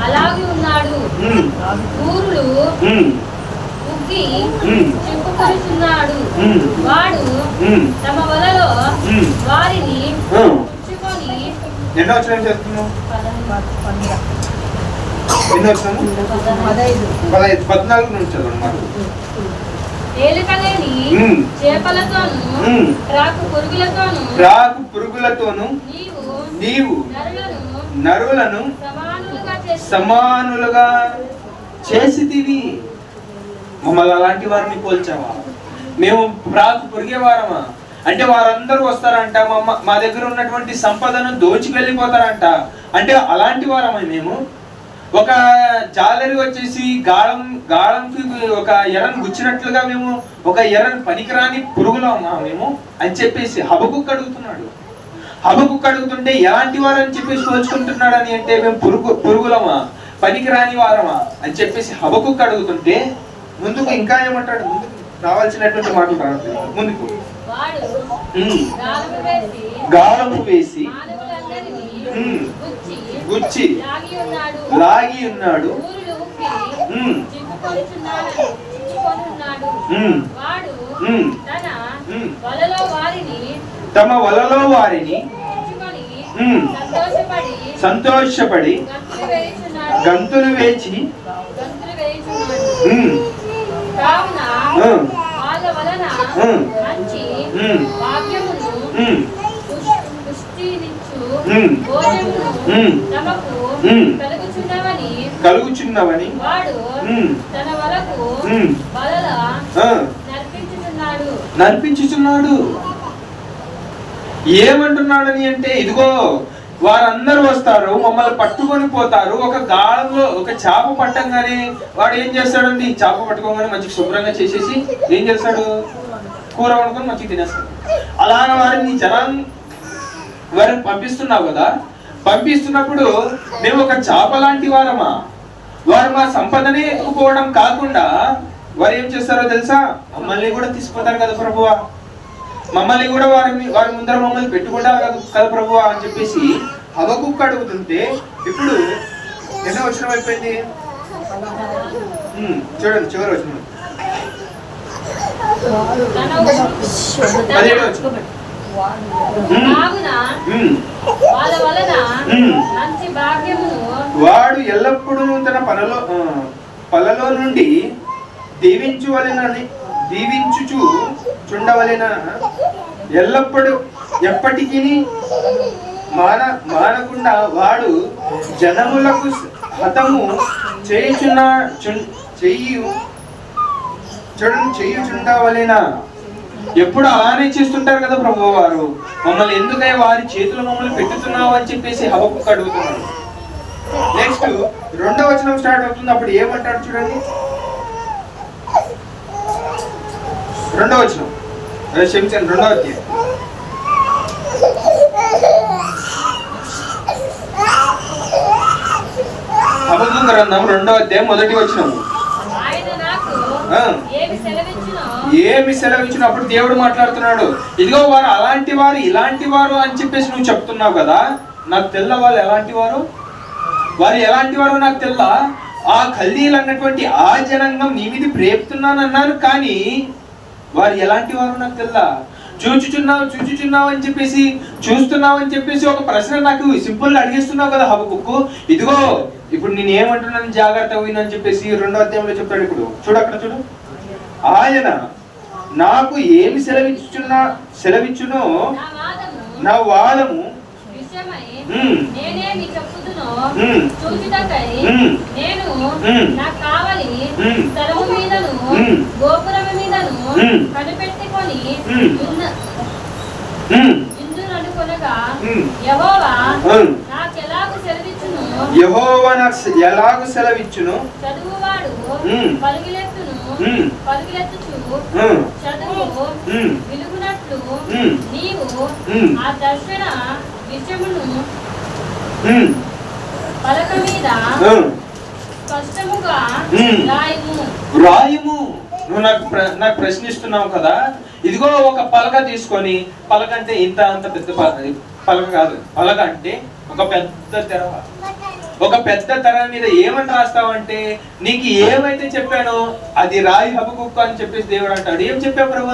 అలాగే ఉన్నాడు. ఊరులు ఉగ్గి చిక్కుకొనిచున్నాడు. వాడు తమ వలలో వారిని పుచ్చుకొని ఎన్నో వచ్చిన చేస్తున్నావు? 14 నుంచి చదవండి. చేపలతోను రాకు పురుగులతోను నీవు నరులను సమానులుగా చేసితివి. మమ్మల్ని అలాంటి వారిని పోల్చావా? మేము రాకు పురిగేవారమా? అంటే వారందరూ వస్తారంట, మా దగ్గర ఉన్నటువంటి సంపదను దోచుకెళ్ళిపోతారంట. అంటే అలాంటి వారమా మేము? ఒక జాలరి వచ్చేసి గాళంకి ఒక ఎర్రను గుచ్చినట్లుగా మేము ఒక ఎర్రని పనికిరాని పురుగులమా మేము అని చెప్పేసి హబకుక్ అడుగుతున్నాడు. హబకుక్ అడుగుతుంటే ఎలాంటి వారు అని చెప్పేసి పోల్చుకుంటున్నాడు అని అంటే మేము పురుగులమా, పనికిరాని వారమా అని చెప్పేసి హబకుక్ అడుగుతుంటే ముందుకు ఇంకా ఏమంటాడు? ముందుకు రావాల్సినటువంటి మాటలు రావట్లేదు. ముందుకు గాలము వేసి గుచ్చి లాగి ఉన్నాడు. తమ వలలో వారిని సంతోషపడి గంతులు వేచి కలుగుచున్నవని నర్పించుచున్నాడు. ఏమంటున్నాడని అంటే ఇదిగో వారందరూ వస్తారు, మమ్మల్ని పట్టుకొని పోతారు. ఒక గాలంలో ఒక చేప పట్టంగానే వాడు ఏం చేస్తాడండి? చేప పట్టుకోగానే మంచిగా శుభ్రంగా చేసేసి ఏం చేస్తాడు? కూర వండుకొని మంచిగా తినేస్తాడు. అలాగ వారిని వారిని పంపిస్తున్నావు కదా, పంపిస్తున్నప్పుడు మేము ఒక చేప లాంటి వారమా? వారు మా సంపదనే ఎత్తుకుపోవడం కాకుండా వారు ఏం చేస్తారో తెలుసా? మమ్మల్ని కూడా తీసుకుపోతారు కదా ప్రభువా, మమ్మల్ని కూడా వారి ముందర మమ్మల్ని పెట్టుకుంటారు కదా ప్రభువా అని చెప్పేసి హబకుక్ అడుగుతుంటే ఇప్పుడు ఎన్నో వచనం అయిపోయింది చూడండి. చివరి వచనం 17వ వచనం. వాడు ఎల్లప్పుడూ తన పలలో నుండి దీవించుచు చుండవలెన ఎల్లప్పుడు ఎప్పటికీ మానకుండా వాడు జనములకు హతము చేయుచుండవలెనా. ఎప్పుడు అలానే చేస్తుంటారు కదా ప్రభు వారు. మమ్మల్ని ఎందుకై వారి చేతులు మమ్మల్ని పెట్టుతున్నావు అని చెప్పేసి హబకుక్ అడుగుతున్నాడు. నెక్స్ట్ 2వ వచనం స్టార్ట్ అవుతుంది. అప్పుడు ఏమంటాడు చూడండి. 2వ వచనం, క్షమించండి, 2వ అధ్యాయం. హబకుక్ గ్రంథం 2వ అధ్యాయం 1వ వచనం. ఏమి సెలవిచ్చినప్పుడు దేవుడు మాట్లాడుతున్నాడు. ఇదిగో వారు అలాంటి వారు ఇలాంటి వారు అని చెప్పేసి నువ్వు చెప్తున్నావు కదా, నాకు తెల్ల వాళ్ళు ఎలాంటి వారు, వారు ఎలాంటి వారు నాకు తెల్ల. ఆ కల్దీలు అన్నటువంటి ఆ జనాంగం నీ మీద ప్రేపుతున్నాను అన్నాను, కానీ వారు ఎలాంటి వారు నాకు తెల్ల. చూచుచున్నావు అని చెప్పేసి చూస్తున్నావు అని చెప్పేసి ఒక ప్రశ్న నాకు సింపుల్ గా అడిగేస్తున్నావు కదా హబకుక్కు. ఇదిగో ఇప్పుడు నేను ఏమంటున్నాను జాగ్రత్త వినని చెప్పేసి 2వ అధ్యాయంలో చెప్తాడు. ఇప్పుడు చూడు, అక్కడ చూడు. ఆయన నాకు ఏమి సెలవిచ్చునో నా వాదము ఇందునను కొనగా ఉమ్. యెహోవా ఉమ్. నాకెలాగు సెలవిచ్చును, యెహోవా నాకు ఎలాగూ సెలవిచ్చును, చదువువాడు ఉమ్. పలుగిలెత్తును, ఉమ్. పలుగిలెత్తుచు ఉమ్. చదువు ఉమ్. వెలుగునట్లు ఉమ్. నీవు ఉమ్. ఆ దర్శన విషయమును ఉమ్. పలక మీద ఉమ్. స్పష్టముగా ఉమ్. రాయము. వ్రాయము. నువ్వు నాకు ప్రశ్నిస్తున్నావు కదా, ఇదిగో ఒక పలక తీసుకొని, పలక అంటే ఇంత అంత పెద్ద పలక కాదు, పలక అంటే ఒక పెద్ద తెర. ఒక పెద్ద తెర మీద ఏమని రాస్తావంటే, నీకు ఏమైతే చెప్పానో అది రాయి హబకుక్కు అని చెప్పేసి దేవుడు అంటాడు. ఏం చెప్పావు ప్రభు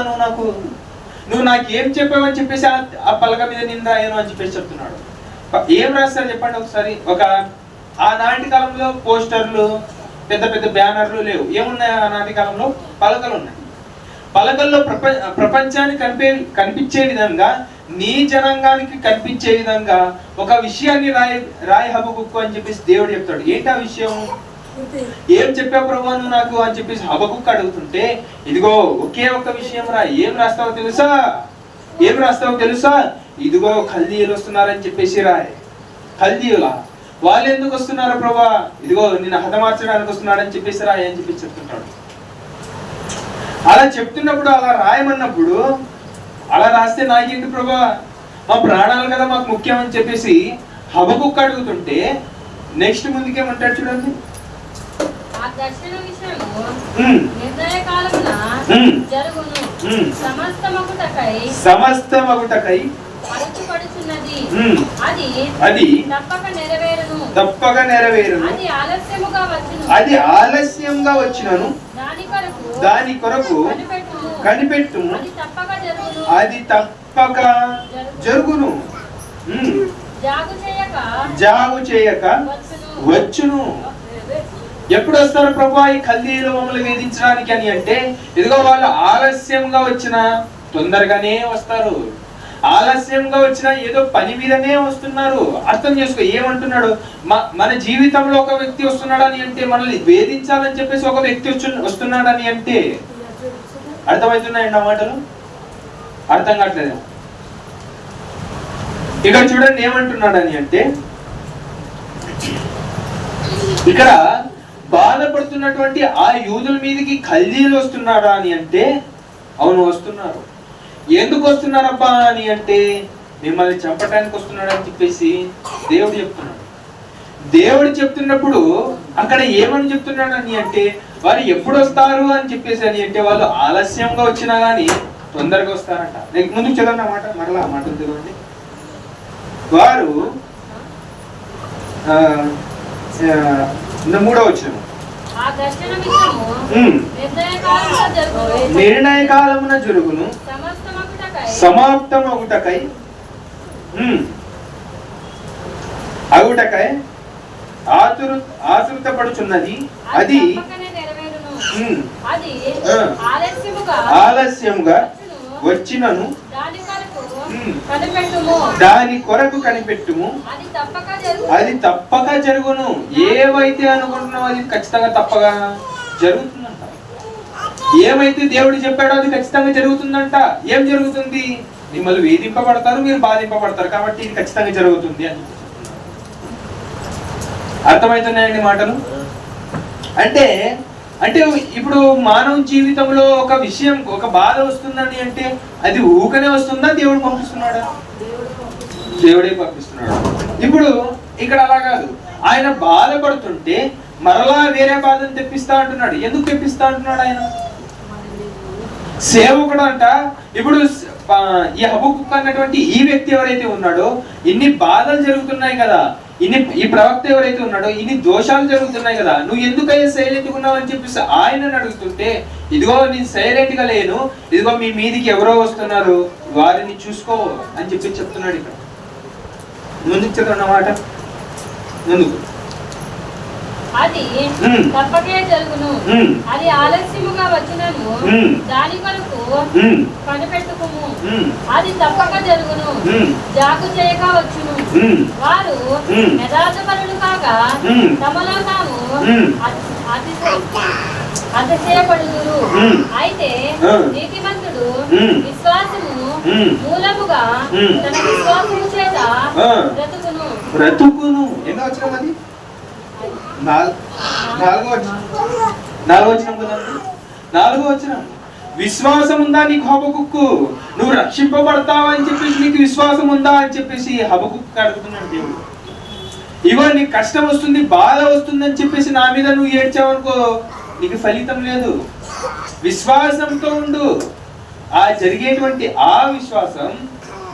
నువ్వు నాకు ఏం చెప్పావని చెప్పేసి ఆ పలక మీద నేను రాయను అని చెప్పేసి చెప్తున్నాడు. ఏం రాస్తారు చెప్పండి ఒకసారి. ఆనాటి కాలంలో పోస్టర్లు, పెద్ద పెద్ద బ్యానర్లు లేవు. ఏమున్నాయి ఆనాటి కాలంలో? పలకలు ఉన్నాయి. పలకల్లో ప్రపంచానికి కనిపించే విధంగా, నీ జనాంగానికి కనిపించే విధంగా ఒక విషయాన్ని రాయి హబకుక్కు అని చెప్పేసి దేవుడు చెప్తాడు. ఏంటి ఆ విషయం? ఏం చెప్పావు ప్రభు నువ్వు నాకు అని చెప్పేసి హబకుక్కు అడుగుతుంటే, ఇదిగో ఒకే ఒక విషయం రా. ఏం రాస్తావో తెలుసా? ఏం రాస్తావో తెలుసా? ఇదిగో కల్దీయులు వస్తున్నారని చెప్పేసి రాయి. కల్దీయులా? వాళ్ళు ఎందుకు వస్తున్నారు ప్రభా? ఇదిగో నిన్ను హతమార్చడానికి వస్తున్నాడని చెప్పేసి రాయి అని చెప్పేసి చెప్తుంటాడు. అలా చెప్తున్నప్పుడు, అలా రాయమన్నప్పుడు, అలా రాస్తే నాకేంటి ప్రభా, మా ప్రాణాలు కదా మాకు ముఖ్యం అని చెప్పేసి హబకుక్కు అడుగుతుంటే, నెక్స్ట్ ముందుకేమంటాడు చూడండి. ఆ దర్శన విషయము ఉమ్. నిర్ణయ కాలమున ఉమ్. జరుగును. ఉమ్. సమస్తమగుటకై పడుచుపడుచున్నది. అది తప్పక నెరవేరును. అది ఆలస్యముగా వచ్చినను దాని కొరకు కనిపెట్టుము. అది తప్పక జరుగును. జాగు చేయక వచ్చును. ఎప్పుడు వస్తారు ప్రభా ఈ కల్దీయులు మమ్మల్ని వేధించడానికి అని అంటే, ఇదిగో వాళ్ళు ఆలస్యంగా వచ్చినా తొందరగానే వస్తారు. ఆలస్యంగా వచ్చినా ఏదో పని మీదనే వస్తున్నారు. అర్థం చేసుకో ఏమంటున్నాడు. మన జీవితంలో ఒక వ్యక్తి వస్తున్నాడని అంటే, మనల్ని వేధించాలని చెప్పేసి ఒక వ్యక్తి వస్తున్నాడని అంటే, అర్థమవుతున్నాయండి ఆ మాటలు? అర్థం కావట్లేదు. ఇక్కడ చూడండి ఏమంటున్నాడని అంటే, ఇక్కడ బాధపడుతున్నటువంటి ఆ యూదుల మీదకి కల్దీయులు వస్తున్నారా అని అంటే, అవును వస్తున్నారు. ఎందుకు వస్తున్నారబ్బా అని అంటే, మిమ్మల్ని చంపటానికి వస్తున్నాడు అని చెప్పేసి దేవుడు చెప్తున్నాడు. దేవుడు చెప్తున్నప్పుడు అక్కడ ఏమని చెప్తున్నాడు అని అంటే, వారు ఎప్పుడు వస్తారు అని చెప్పేసి అని అంటే, వాళ్ళు ఆలస్యంగా వచ్చినా గానీ తొందరగా వస్తారంట. ముందుకు చదవండి మాట, మరలా ఆ మాటలు చదవండి. వారు 3వ వచనం, నిర్ణయ కాలమున జరుగును, సమాప్తమగుటకై ఆతురతపడుచున్నది. అది ఆలస్యముగా వచ్చినను దాని కొరకు కనిపెట్టుము. అది తప్పక జరుగును. ఏవైతే అనుకుంటున్నావు అది ఖచ్చితంగా తప్పగా జరుగుతుందంట. ఏమైతే దేవుడు చెప్పాడో అది ఖచ్చితంగా జరుగుతుందంట. ఏం జరుగుతుంది? మిమ్మల్ని వేధింపబడతారు, మీరు బాధింపబడతారు, కాబట్టి ఇది ఖచ్చితంగా జరుగుతుంది అని అర్థమవుతున్నాయండి మాటలు. అంటే అంటే ఇప్పుడు మానవ జీవితంలో ఒక విషయం, ఒక బాధ వస్తుందని అంటే, అది ఊకనే వస్తుందా? దేవుడు పంపిస్తున్నాడా? దేవుడే పంపిస్తున్నాడు. ఇప్పుడు ఇక్కడ అలా కాదు. ఆయన బాధపడుతుంటే మరలా వేరే బాధను తెప్పిస్తా అంటున్నాడు. ఎందుకు తెప్పిస్తా అంటున్నాడు ఆయన? సేవకుడు అంట. ఇప్పుడు ఈ హబకుక్కు అన్నటువంటి ఈ వ్యక్తి ఎవరైతే ఉన్నాడో, ఇన్ని బాధలు జరుగుతున్నాయి కదా, ఈ ప్రవక్త ఎవరైతే ఉన్నాడో ఇన్ని దోషాలు జరుగుతున్నాయి కదా, నువ్వు ఎందుకయ్యా సైలెంట్ గా ఉన్నావు అని చెప్పేసి ఆయనను అడుగుతుంటే, ఇదిగో నేను సైలెంట్ గా లేను, ఇదిగో మీ మీదికి ఎవరో వస్తున్నారు, వారిని చూసుకో అని చెప్పి చెప్తున్నాడు. ఇక్కడ ముందుకు చదవన్నమాట. ముందుకు అది తప్పకే జరుగును. అది ఆలస్యముగా వచ్చినను దాని కొరకు కనిపెట్టుకుము. అది తప్పక జరుగును. జాగు చేయక వచ్చును. వారు యథార్థపరులు కాగా తమలో తాము అతిశయపడుదురు. అయితే నీతిమంతుడు విశ్వాసము మూలముగా తన విశ్వాసము చేత బ్రతుకును. బ్రతుకును. ఎన్నో వచ్చిన అది? నాలుగో వచ్చిన కదండి. 4వ వచనం. విశ్వాసం ఉందా నీకు హబకుక్కు? నువ్వు రక్షింపబడతావా అని చెప్పేసి నీకు విశ్వాసం ఉందా అని చెప్పేసి హబకుక్కు అడుగుతున్నాడు దేవుడు. ఇగో నీకు కష్టం వస్తుంది, బాధ వస్తుంది అని చెప్పేసి నా మీద నువ్వు ఏడ్చావనుకో, నీకు ఫలితం లేదు. విశ్వాసంతో ఉండు. ఆ జరిగేటువంటి ఆ విశ్వాసం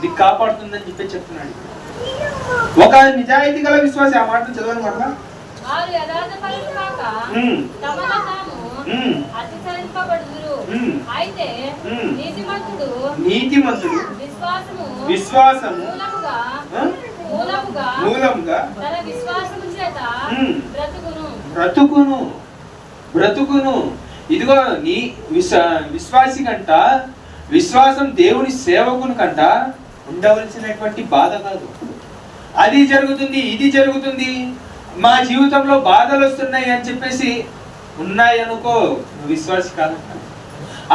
నీకు కాపాడుతుందని చెప్పి చెప్తున్నాడు. ఒక నిజాయితీ గల విశ్వాసం, ఆ మాట చదవని మాట, వారు యథార్థపరులు కాక తమలో తాము అతిశయింపబడుదురు. అయితే నీతిమంతుడు విశ్వాసము మూలముగా తన విశ్వాసము చేత బ్రతుకును. ఇదిగో నీ విశ్వాసి కంట, విశ్వాసం దేవుని సేవకుని కంట ఉండవలసినటువంటి బాధ కాదు. అది జరుగుతుంది, ఇది జరుగుతుంది, మా జీవితంలో బాధలు వస్తున్నాయి అని చెప్పేసి ఉన్నాయి అనుకో, నువ్వు విశ్వాసి కాదంట.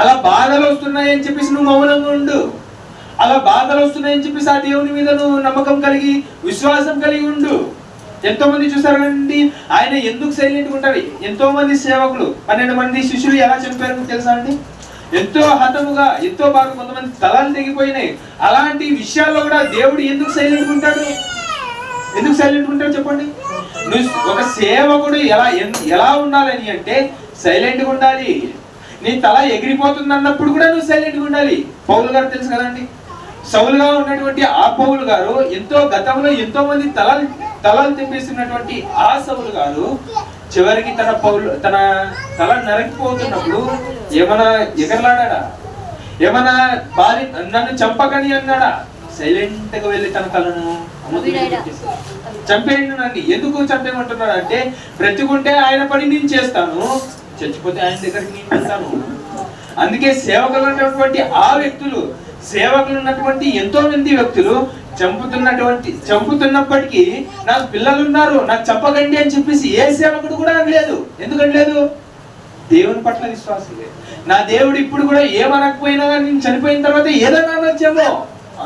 అలా బాధలు వస్తున్నాయి అని చెప్పేసి నువ్వు మౌనంగా ఉండు. అలా బాధలు వస్తున్నాయని చెప్పేసి ఆ దేవుని మీద నువ్వు నమ్మకం కలిగి విశ్వాసం కలిగి ఉండు. ఎంతో మంది చూసారు కదండి, ఆయన ఎందుకు సైలెంట్గా ఉంటారు? ఎంతో మంది సేవకులు, 12 మంది శిష్యులు ఎలా చనిపోయారు తెలుసా అండి? ఎంతో హతముగా, ఎంతో బాగా, కొంతమంది తలాలు తెగిపోయినాయి. అలాంటి విషయాల్లో కూడా దేవుడు ఎందుకు సైలెంట్గా ఉంటాడు? ఎందుకు సైలెంట్గా ఉంటాడు చెప్పండి? నువ్వు ఒక సేవకుడు ఎలా ఉండాలని అంటే సైలెంట్గా ఉండాలి. నీ తల ఎగిరిపోతుంది అన్నప్పుడు కూడా నువ్వు సైలెంట్గా ఉండాలి. పౌలు గారు తెలుసు కదండి, సౌలుగా ఉన్నటువంటి ఆ పౌలు గారు ఎంతో గతంలో ఎంతో మంది తలలు తెంపేస్తున్నటువంటి ఆ సౌలు గారు చివరికి తన తల నరకిపోతున్నప్పుడు ఏమన్నా ఎగరలాడా? ఏమన్నా నన్ను చంపకని అన్నాడా? సైలెంట్ గా వెళ్ళి తన తలను చంపేయండి. నన్ను ఎందుకు చంపేయమంటున్నాడు అంటే, బ్రతికుంటే ఆయన పని నేను చేస్తాను, చచ్చిపోతే ఆయన దగ్గరికి నేను వెళ్తాను. అందుకే సేవకులు ఉన్నటువంటి ఆ వ్యక్తులు, సేవకులు ఉన్నటువంటి ఎంతో మంది వ్యక్తులు చంపుతున్నప్పటికీ నాకు పిల్లలు ఉన్నారు, నాకు చంపకండి అని చెప్పేసి ఏ సేవకుడు కూడా అనలేదు. ఎందుకనలేదు? దేవుని పట్ల విశ్వాసం లేదు. నా దేవుడు ఇప్పుడు కూడా ఏమనకపోయినా కానీ నేను చనిపోయిన తర్వాత ఏదైనా అనొచ్చేమో,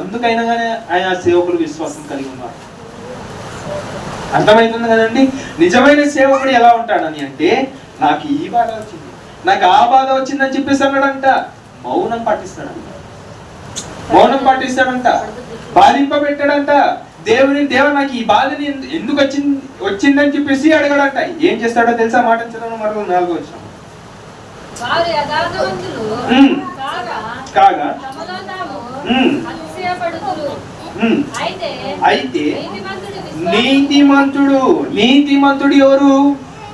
అందుకైనా కానీ ఆయన సేవకులు విశ్వాసం కలిగి ఉన్నారు. అర్థమవుతుంది కదండి? నిజమైన సేవకుడు ఎలా ఉంటాడని అంటే, నాకు ఈ బాధ వచ్చింది, నాకు ఆ బాధ వచ్చిందని చెప్పేసి అన్నాడంట, మౌనం పాటిస్తాడంట, బాధింపబెట్టాడంట. దేవ నాకు ఈ బాధని ఎందుకు వచ్చిందని చెప్పేసి అడగడంట. ఏం చేస్తాడో తెలుసా? మాట చదవడం మరో 4వ వచనం. కాగా అయితే నీతిమంతుడు ఎవరు?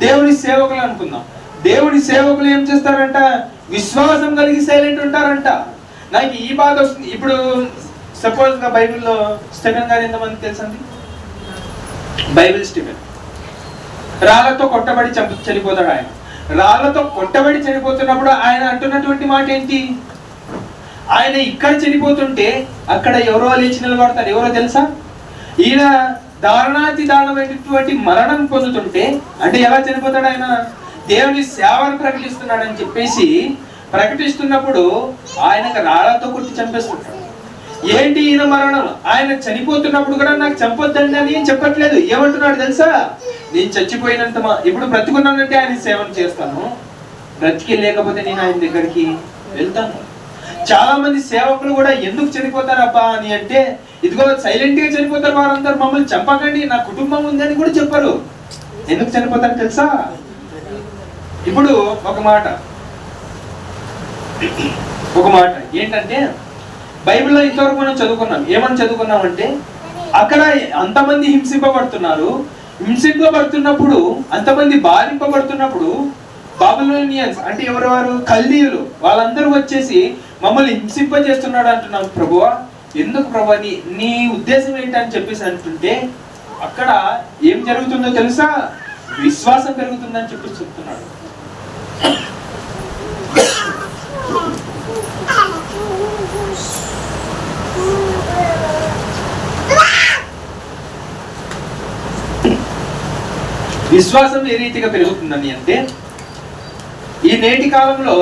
దేవుని సేవకులు అనుకుందాం. దేవుని సేవకులు ఏం చేస్తారంట? విశ్వాసం కలిగి సైలెంట్ ఉంటారంట. నాకు ఈ బాధ వస్తుంది. ఇప్పుడు సపోజ్ గా బైబిల్లో స్టెఫెన్ గారు ఎంతమంది తెలుసండి? బైబిల్ స్టెఫెన్ రాళ్లతో కొట్టబడి చనిపోతాడు. ఆయన రాళ్లతో కొట్టబడి చనిపోతున్నప్పుడు ఆయన అంటున్నటువంటి మాట ఏంటి? ఆయన ఇక్కడ చనిపోతుంటే అక్కడ ఎవరో లేచి నిలబడతారు. ఎవరో తెలుసా? ఈయన దారుణాతి దారుణమైనటువంటి మరణం పొందుతుంటే, అంటే ఎలా చనిపోతాడు? ఆయన దేవుని సేవను ప్రకటిస్తున్నాడని చెప్పేసి ప్రకటిస్తున్నప్పుడు ఆయనకు రాళ్లతో కొట్టి చంపేస్తుంటాడు. ఏంటి ఈయన మరణం? ఆయన చనిపోతున్నప్పుడు కూడా నాకు చంపొద్దండి అని ఏం చెప్పట్లేదు. ఏమంటున్నాడు తెలుసా? నేను చచ్చిపోయినంత ఇప్పుడు బ్రతుకున్నానంటే ఆయన సేవను చేస్తాను, బ్రతికి లేకపోతే నేను ఆయన దగ్గరికి వెళ్తాను. చాలా మంది సేవకులు కూడా ఎందుకు చనిపోతారబ్బా అని అంటే, ఇదిగో సైలెంట్ గా చనిపోతారు వారందరూ, మమ్మల్ని చంపకండి, నా కుటుంబం ఉందని కూడా చెప్పరు. ఎందుకు చనిపోతారు తెలుసా? ఇప్పుడు ఒక మాట ఏంటంటే, బైబిల్లో ఇంతవరకు మనం చదువుకున్నాం. ఏమని చదువుకున్నామంటే, అక్కడ అంతమంది హింసింపబడుతున్నప్పుడు, అంతమంది బాధింపబడుతున్నప్పుడు బాబిలోనియన్స్ అంటే ఎవరెవరు? కల్దీయులు, వాళ్ళందరూ వచ్చేసి మమ్మల్ని హింసింపజేస్తున్నాడు అంటున్నాం. ప్రభువా, ఎందుకు ప్రభా, నీ ఉద్దేశం ఏంటని చెప్పేసి అంటుంటే, అక్కడ ఏం జరుగుతుందో తెలుసా? విశ్వాసం పెరుగుతుందని చెప్పేసి చెప్తున్నాడు. విశ్వాసం ఏ రీతిగా పెరుగుతుందని అంటే, ఈ నేటి కాలంలో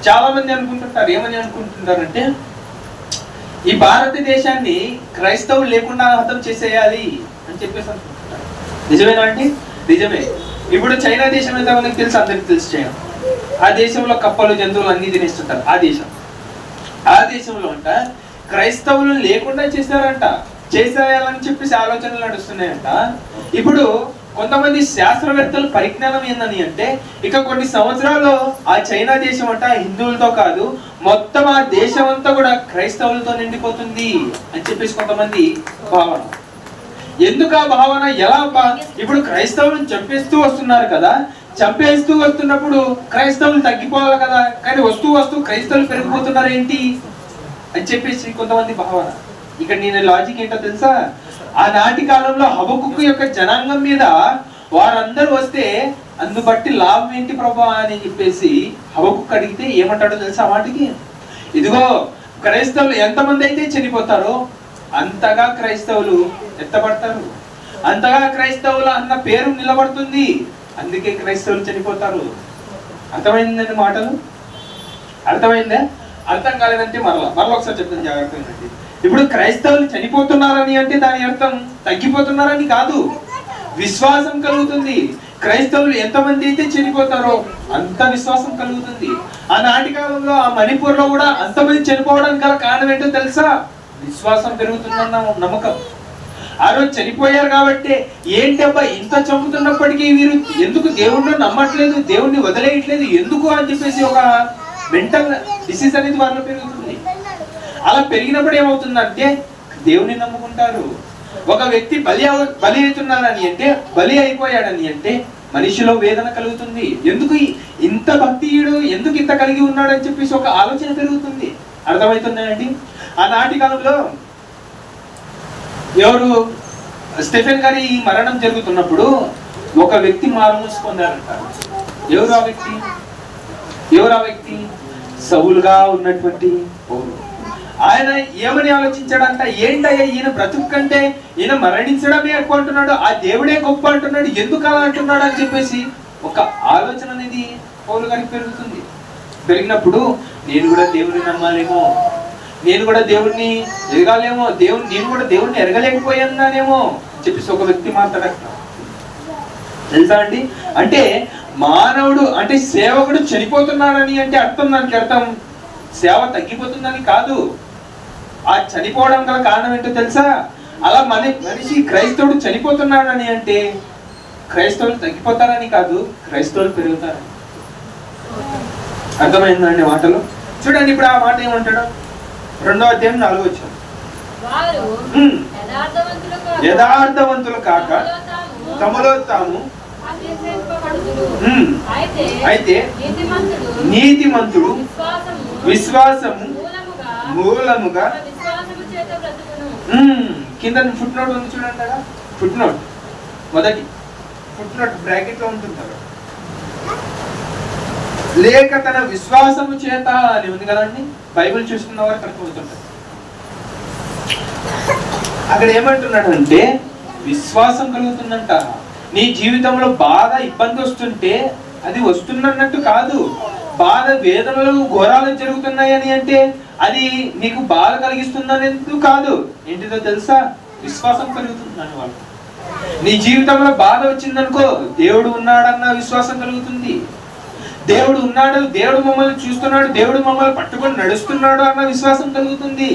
చాలా మంది అనుకుంటుంటారు, ఏమని అనుకుంటుంటారంటే, ఈ భారతదేశాన్ని క్రైస్తవులు లేకుండా హతం చేసేయాలి అని చెప్పేసి అనుకుంటున్నారు. నిజమేనా అండి? నిజమే. ఇప్పుడు చైనా దేశం అయితే మనకి తెలుసు, అందరికి తెలుసు చైనా. ఆ దేశంలో కప్పలు జంతువులు అన్ని తినేస్తుంటారు. ఆ దేశంలో అంట క్రైస్తవులు లేకుండా చేశారంట, చేసేయాలని చెప్పేసి ఆలోచనలు నడుస్తున్నాయంట. ఇప్పుడు కొంతమంది శాస్త్రవేత్తల పరిజ్ఞానం ఏందని అంటే, ఇక కొన్ని సంవత్సరాల్లో ఆ చైనా దేశం అంట హిందువులతో కాదు, మొత్తం ఆ దేశం అంతా కూడా క్రైస్తవులతో నిండిపోతుంది అని చెప్పేసి కొంతమంది భావన. ఎందుకు ఆ భావన? ఇప్పుడు క్రైస్తవులను చంపేస్తూ వస్తున్నారు కదా, చంపేస్తూ వస్తున్నప్పుడు క్రైస్తవులు తగ్గిపోవాలి కదా, కానీ వస్తూ క్రైస్తవులు పెరిగిపోతున్నారు ఏంటి అని చెప్పేసి కొంతమంది భావన. ఇక్కడ నేను లాజిక్ ఏంటో తెలుసా? ఆనాటి కాలంలో హబక్కుకు యొక్క జనాంగం మీద వారందరూ వస్తే అందు బట్టి లాభం ఏంటి ప్రభా అని చెప్పేసి హబక్కుకు అడిగితే ఏమంటాడో తెలుసా? ఆ మాటకి, ఇదిగో క్రైస్తవులు ఎంతమంది అయితే చనిపోతారో అంతగా క్రైస్తవులు ఎత్తబడతారు, అంతగా క్రైస్తవులు అన్న పేరు నిలబడుతుంది, అందుకే క్రైస్తవులు చనిపోతారు. అర్థమైందండి మాటలు? అర్థమైందా? అర్థం కాలేదంటే మరలా ఒకసారి చెప్తాను జాగ్రత్తగా. ఇప్పుడు క్రైస్తవులు చనిపోతున్నారని అంటే దాని అర్థం తగ్గిపోతున్నారని కాదు, విశ్వాసం కలుగుతుంది. క్రైస్తవులు ఎంతమంది అయితే చనిపోతారో అంత విశ్వాసం కలుగుతుంది. ఆనాటి కాలంలో ఆ మణిపూర్ లో కూడా అంతమంది చనిపోవడానికి గల కారణం ఏంటో తెలుసా? విశ్వాసం పెరుగుతుందన్న నమ్మకం. ఆ రోజు చనిపోయారు కాబట్టి ఏంటబ్బా ఇంత చంపుతున్నప్పటికీ వీరు ఎందుకు దేవుణ్ణి నమ్మట్లేదు, దేవుణ్ణి వదిలేయట్లేదు ఎందుకు అని చెప్పేసి ఒక మెంటల్ డిసీజ్ అనేది వారిలో పెరుగుతుంది. అలా పెరిగినప్పుడు ఏమవుతుందంటే దేవుని నమ్ముకుంటారు. ఒక వ్యక్తి బలి అవుతున్నారని అంటే, బలి అయిపోయాడని అంటే మనిషిలో వేదన కలుగుతుంది. ఎందుకు ఇంత భక్తియుడు, ఎందుకు ఇంత కలిగి ఉన్నాడు అని చెప్పేసి ఒక ఆలోచన పెరుగుతుంది. అర్థమవుతున్నాయండి? ఆనాటి కాలంలో ఎవరు స్టెఫెన్ గారి మరణం జరుగుతున్నప్పుడు ఒక వ్యక్తి మారుమూసి పొందారంటారు. ఎవరు ఆ వ్యక్తి? సౌలుగా ఉన్నటువంటి పౌలు. ఆయన ఏమని ఆలోచించాడంట, ఏంటయ్యా ఈయన బ్రతుకు కంటే ఈయన మరణించడమే ఎక్కువ అంటున్నాడు, ఆ దేవుడే గొప్ప అంటున్నాడు, ఎందుకు అలా అంటున్నాడు అని చెప్పేసి ఒక ఆలోచన అనేది పౌలు గారికి పెరుగుతుంది. పెరిగినప్పుడు నేను కూడా దేవుడిని నమ్మాలేమో, నేను కూడా దేవుడిని ఎరగాలేమో, నేను కూడా దేవుడిని ఎరగలేకపోయానేమో అని చెప్పేసి ఒక వ్యక్తి మాట్లాడట. తెలుసా అండి? అంటే మానవుడు అంటే సేవకుడు చనిపోతున్నాడని అంటే దానికి అర్థం సేవ తగ్గిపోతుందని కాదు. ఆ చనిపోవడం గల కారణం ఏంటో తెలుసా? అలా మనిషి క్రైస్తవుడు చనిపోతున్నాడని అంటే క్రైస్తవులు తగ్గిపోతారని కాదు, క్రైస్తవులు పెరుగుతారని. అర్థమైందండి మాటలు? చూడండి ఇప్పుడు ఆ మాట ఏమంటాడు? 2వ అధ్యాయం 4వ వచనం, యథార్థవంతులు కాక తమలో తాము అయితే నీతిమంతుడు విశ్వాసము మూలముగా కింద ఫుట్ నోట్ ఉంది చూడండి. ఫుట్ నోట్ మొదటి ఫుట్ నోట్ బ్రాకెట్ లో ఉంటుంది కదా, లేక తన విశ్వాసము చేత అని ఉంది కదండి. బైబిల్ చూసుకున్న వారు అర్థమవుతుంటారు. అక్కడ ఏమంటున్నాడు అంటే విశ్వాసం కలుగుతుందంట. నీ జీవితంలో బాధ ఇబ్బంది వస్తుంటే అది వస్తున్నట్టు కాదు, బాధ వేదనలు ఘోరాలు జరుగుతున్నాయని అంటే అది నీకు బాధ కలిగిస్తుందనేందుకు కాదు. ఏంటిదో తెలుసా? విశ్వాసం కలుగుతుందని వాళ్ళు. నీ జీవితంలో బాధ వచ్చిందనుకో, దేవుడు ఉన్నాడన్న విశ్వాసం కలుగుతుంది. దేవుడు ఉన్నాడు, దేవుడు మమ్మల్ని చూస్తున్నాడు, దేవుడు మమ్మల్ని పట్టుకొని నడుస్తున్నాడు అన్న విశ్వాసం కలుగుతుంది.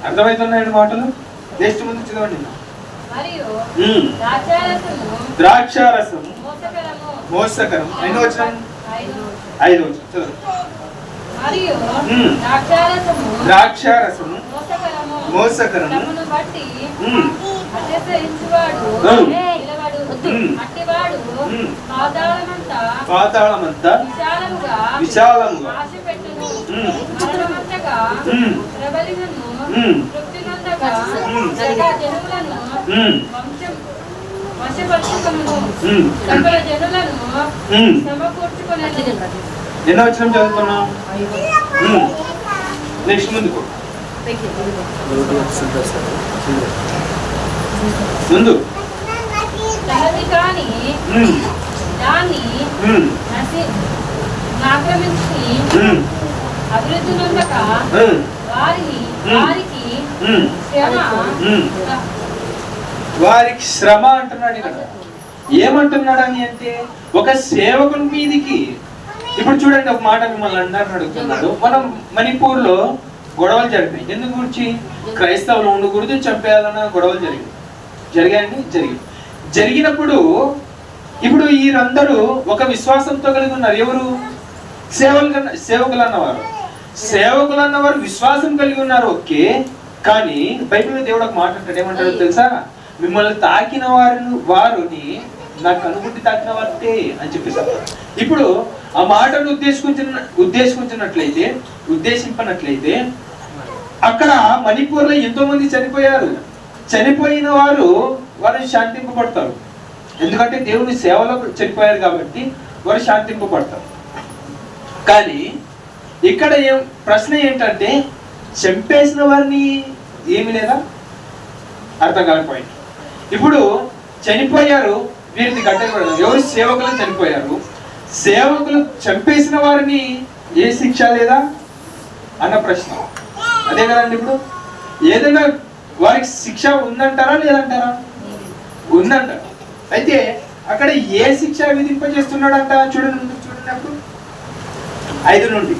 అర్థమవుతున్నాయండి మాటలు? నెక్స్ట్ ముందు చదవండి. ద్రాక్షారసము మోసకరం. ఎన్నో వచనం? 5వ వచనం చదవండి. ద్రాక్షారసము మోసకరము పాతాళమంతా విశాలముగా ఎన్నో వచనం చదువుతున్నాం? నెక్స్ట్ ముందుకు ముందు అభివృద్ధి నొందక వారిని వారికి వారికి శ్రమ అంటున్నాడు ఇక్కడ. ఏమంటున్నాడు అని అంటే ఒక సేవకుని మీదికి. ఇప్పుడు చూడండి, ఒక మాట మిమ్మల్ని అడుగుతున్నాడు. మనం మణిపూర్ లో గొడవలు జరిగాయి. ఎందుకు గురించి? క్రైస్తవులు ఉండకూడదు, చంపేయాలన్న గొడవలు జరిగాయండి. జరిగినప్పుడు ఇప్పుడు వీరందరూ ఒక విశ్వాసంతో కలిగి ఉన్నారు. ఎవరు? సేవకులు అన్నవారు విశ్వాసం కలిగి ఉన్నారు. ఓకే, కానీ బైబిల్లో దేవుడు ఒక మాట అంటాడు. ఏమంటాడు తెలుసా? మిమ్మల్ని తాకిన వారిని నాకు కనుగుడ్డి తాకిన వారితే అని చెప్పేసారు. ఇప్పుడు ఆ మాటను ఉద్దేశించినట్లయితే అక్కడ మణిపూర్ లో ఎంతో మంది చనిపోయారు. చనిపోయిన వారు శాంతింపబడతారు. ఎందుకంటే దేవుని సేవలో చనిపోయారు కాబట్టి వారు శాంతింపబడతారు. కానీ ఇక్కడ ప్రశ్న ఏంటంటే, చంపేసిన వారిని ఏమి లేదా? అర్థం కాని పాయింట్. ఇప్పుడు చనిపోయారు, వీరిని కట్టబడతారు. ఎవరు? సేవకులు చనిపోయారు. సేవకులు చంపేసిన వారిని ఏ శిక్ష లేదా అన్న ప్రశ్న. అదే కదండి. ఇప్పుడు ఏదైనా వారికి శిక్ష ఉందంటారా లేదంటారా? ఉందంటారా? అయితే అక్కడ ఏ శిక్ష విధింపజేస్తున్నాడంట? చూడండి అప్పుడు 5 నుండి.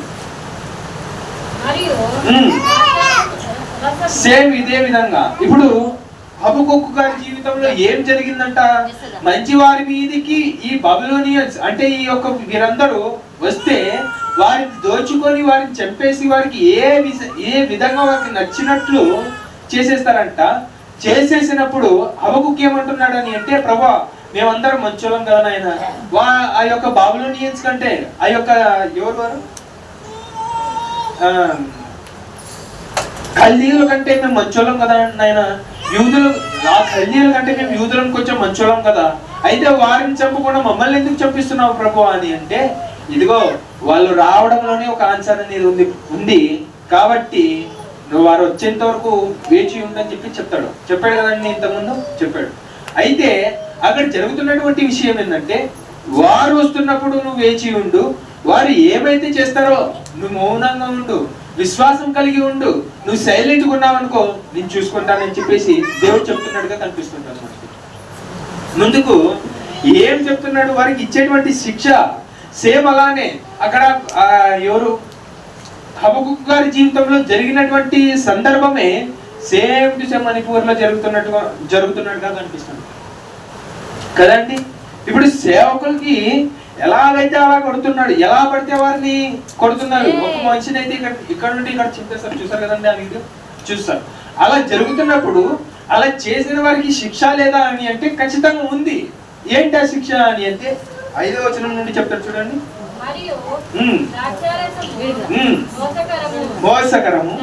సేమ్ ఇదే విధంగా ఇప్పుడు హబక్కూకు గారి జీవితంలో ఏం జరిగిందంట? మంచి వారి మీదికి ఈ బబులోనియన్స్ అంటే ఈ యొక్క వీరందరూ వస్తే వారిని దోచుకొని వారిని చంపేసి వారికి ఏ విధంగా వారికి నచ్చినట్లు చేసేస్తారంట. చేసేసినప్పుడు హబక్కూకు ఏమంటున్నాడని అంటే, ప్రభా మేమందరం మంచోళం కదా నాయన, ఆ యొక్క బాబులోనియన్స్ కంటే ఆ యొక్క ఎవరు వారు కల్దీయుల కంటే మేము మంచోళం కదా నాయన, యూదులు ఆ కల్దీయుల కంటే మేము యూదులం కొంచెం మంచోళం కదా, అయితే వారిని చంపకుండా మమ్మల్ని ఎందుకు చంపిస్తున్నావు ప్రభు అని అంటే, ఇదిగో వాళ్ళు రావడంలోనే ఒక ఆన్సర్ అనేది ఉంది కాబట్టి నువ్వు వారు వచ్చేంత వరకు వేచి ఉండని చెప్పాడు కదండి, ఇంతకుముందు చెప్పాడు. అయితే అక్కడ జరుగుతున్నటువంటి విషయం ఏంటంటే, వారు వస్తున్నప్పుడు నువ్వు వేచి ఉండు, వారు ఏమైతే చేస్తారో నువ్వు మౌనంగా ఉండు, విశ్వాసం కలిగి ఉండు, నువ్వు సైలెంట్గా ఉన్నావనుకో నేను చూసుకుంటానని చెప్పేసి దేవుడు చెప్తున్నట్టుగా కనిపిస్తుంటాడు మనకి. ముందుకు ఏం చెప్తున్నాడు? వారికి ఇచ్చేటువంటి శిక్ష సేమ్ అలానే అక్కడ ఎవరు హబక్కూకు గారి జీవితంలో జరిగినటువంటి సందర్భమే సేమ్ టు సేమ్ మణిపూర్లో జరుగుతున్నట్టుగా కనిపిస్తుంది కదండి. ఇప్పుడు సేవకులకి ఎలాగైతే అలా కొడుతున్నాడు, ఎలా పడితే వారిని కొడుతున్నారు. ఒక మనిషిని అయితే ఇక్కడ నుండి ఇక్కడ చింపేస్తారు, చూసారు కదండి, ఆ వీడియో చూస్తారు. అలా జరుగుతున్నప్పుడు అలా చేసిన వారికి శిక్ష లేదా అని అంటే ఖచ్చితంగా ఉంది. ఏంటి ఆ శిక్ష అని అంటే 5వ వచనం నుండి చెప్తారు చూడండి. మోసకరము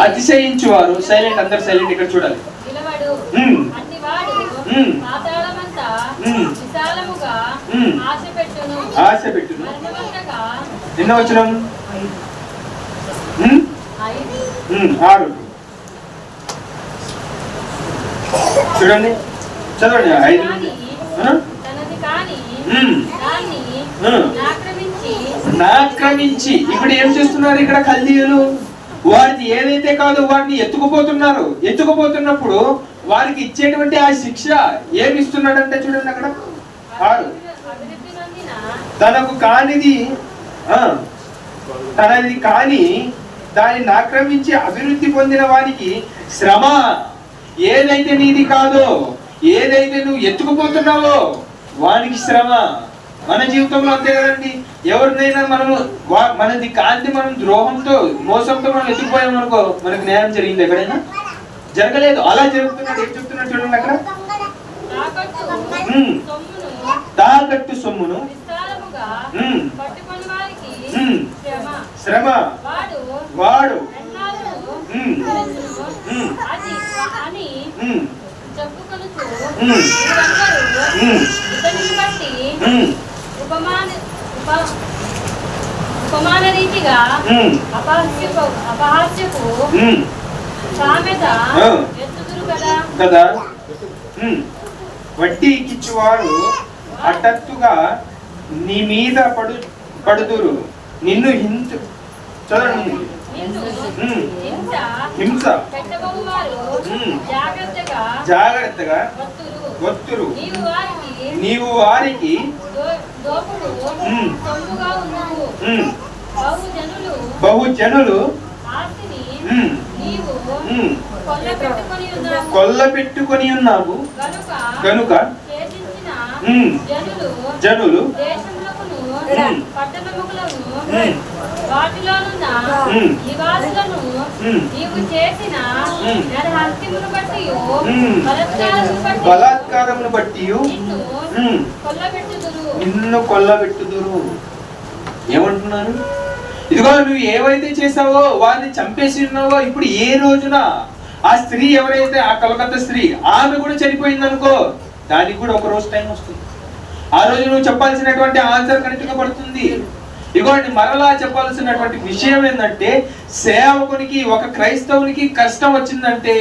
అతిశయించువారు, సైలెంట్, అందరు సైలెంట్, ఇక్కడ చూడాలి. ఆశ పెట్టును. ఎన్నో వచనం? 6 చూడండి, చదవండి. 5 నాక్రమించి ఇప్పుడు ఏం చేస్తున్నారు ఇక్కడ కల్దీయులు? వారిని ఏదైతే కాదు వారిని ఎత్తుకుపోతున్నప్పుడు వారికి ఇచ్చేటువంటి ఆ శిక్ష ఏమి ఇస్తున్నాడంటే చూడండి అక్కడ 6, తనది కాని దానిని ఆక్రమించి అభివృద్ధి పొందిన వారికి శ్రమ. ఏదైతే నీది కాదో, ఏదైతే నువ్వు ఎత్తుకుపోతున్నావో వానికి శ్రమ. మన జీవితంలో అంతే కదండి. ఎవరినైనా మనది కాంతి మనం ద్రోహంతో మోసంతో మనం ఎత్తుకుపోయామనుకో మనకు న్యాయం జరిగింది? ఎక్కడైనా జరగలేదు. అలా జరుగుతున్నాడు. ఏం చెప్తున్నాడు చూడండి అక్కడ, తాకట్టు సొమ్మును శ్రమ వాడు ఉపమాన రీతిగా అపహాస్యపు సామెత ఎత్తుదురు కదా. వడ్డీ ఇచ్చువారు హఠాత్తుగా నీ మీద పడుదురు, నిన్ను చదవండి. నిన్ను ఉమ్. హింస పెట్టబోవారు ఉమ్. జాగ్రత్తగా వత్తురు వత్తురు. నీవు వారికి దోపుడు ఉమ్. సొమ్ముగా ఉన్నావు. ఉమ్. బహుజనులు బహుజనులు ఆస్తిని ఉమ్. నీవు ఉమ్. కొల్లపెట్టుకొని ఉన్నావు. కొల్ల గనుక శేషించిన ఉమ్. జనులు దేశములకును ఉమ్. పట్టణములను ఉమ్. వాటిలోనున్న ఉమ్. నివాసులను ఉమ్. నీవు చేసిన ఉమ్. నరహత్యమును బట్టి ఉమ్. బలాత్కారమును బట్టి నిన్ను ఉమ్. కొల్లబెట్టుదురు. నిన్ను కొల్లబెట్టుదురు. ఏమంటున్నాను? ఇదిగో నువ్వు ఏవైతే చేసావో వారిని చంపేసి ఉన్నావో, ఇప్పుడు ఏ రోజున ఆ స్త్రీ ఎవరైతే ఆ కలకత్తా స్త్రీ ఆమె కూడా చనిపోయింది అనుకో, దానికి కూడా ఒక రోజు టైం వస్తుంది. ఆ రోజు నువ్వు చెప్పాల్సినటువంటి ఆన్సర్ కరెక్ట్ గా పడుతుంది. ఇదిగోండి, మరలా చెప్పాల్సినటువంటి విషయం ఏంటంటే, సేవకునికి ఒక క్రైస్తవునికి కష్టం వచ్చిందంటే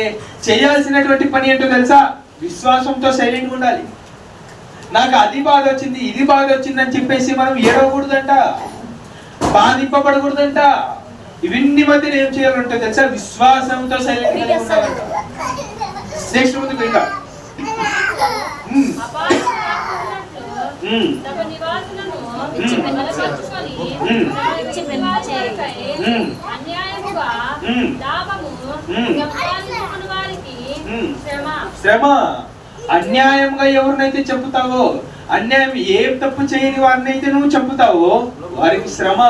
చేయాల్సినటువంటి పని ఏంటో తెలుసా? విశ్వాసంతో సైలెంట్గా ఉండాలి. నాకు అది బాధ వచ్చింది, ఇది బాధ వచ్చింది అని చెప్పేసి మనం ఏడవకూడదంట, బాధింపబడకూడదంట. ఇవన్నీ మధ్య ఏం చేయాలంటే తెలుసా? విశ్వాసంతో సైలెంట్గా ఉండాలంట. నెక్స్ట్ ముందుకు ఇంకా శ్రమ. అన్యాయంగా ఎవరినైతే చెప్పుతావో, అన్యాయం ఏం తప్పు చేయని వారిని అయితే నువ్వు చెప్పుతావో వారికి శ్రమ.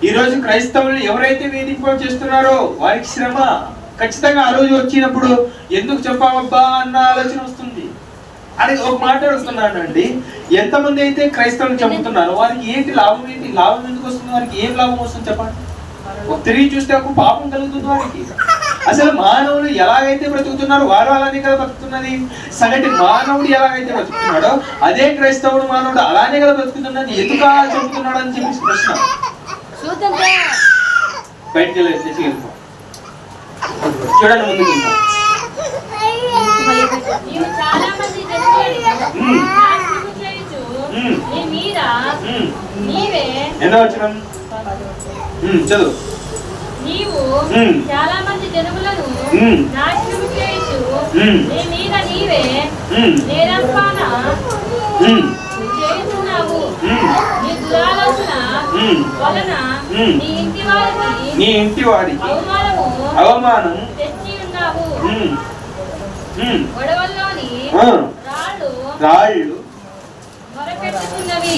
ఈ రోజు క్రైస్తవులు ఎవరైతే వేధింపు చేస్తున్నారో వారికి శ్రమ. ఖచ్చితంగా ఆ రోజు వచ్చినప్పుడు ఎందుకు చెప్పావబ్బా అన్న ఆలోచన వస్తుంది. అని ఒక మాట అడుగుతున్నాను అండి, ఎంతమంది అయితే క్రైస్తవులు చంపుతున్నారో వారికి ఏంటి లాభం? ఏంటి లాభం ఎందుకు వస్తుంది? వారికి ఏం లాభం వస్తుంది చెప్పండి? తిరిగి చూస్తే ఒక పాపం కలుగుతుంది వారికి. అసలు మానవులు ఎలాగైతే బ్రతుకుతున్నారో వారు అలానే కదా బ్రతుకుతున్నది. సగటి మానవుడు ఎలాగైతే బ్రతుకుతున్నాడో అదే క్రైస్తవుడు మానవుడు అలానే కదా బ్రతుకుతున్నది. ఎందుకు చంపుతున్నాడు అని చెప్పేసి ప్రశ్న. బయటికి వెళ్ళిపో. చూడండి ముందుకు. ఎన్నో వచ్చిన చదువు. నీవు చాలా మంది జనములను నాశనము చేయుచు నీ మీద నీవే నేరాపాన చేయుచున్నావు. నీ దురాలోచన వలన నీ ఇంటి వారికి అవమానం తెచ్చి ఉన్నావు. గొడవల్లోని రాళ్ళు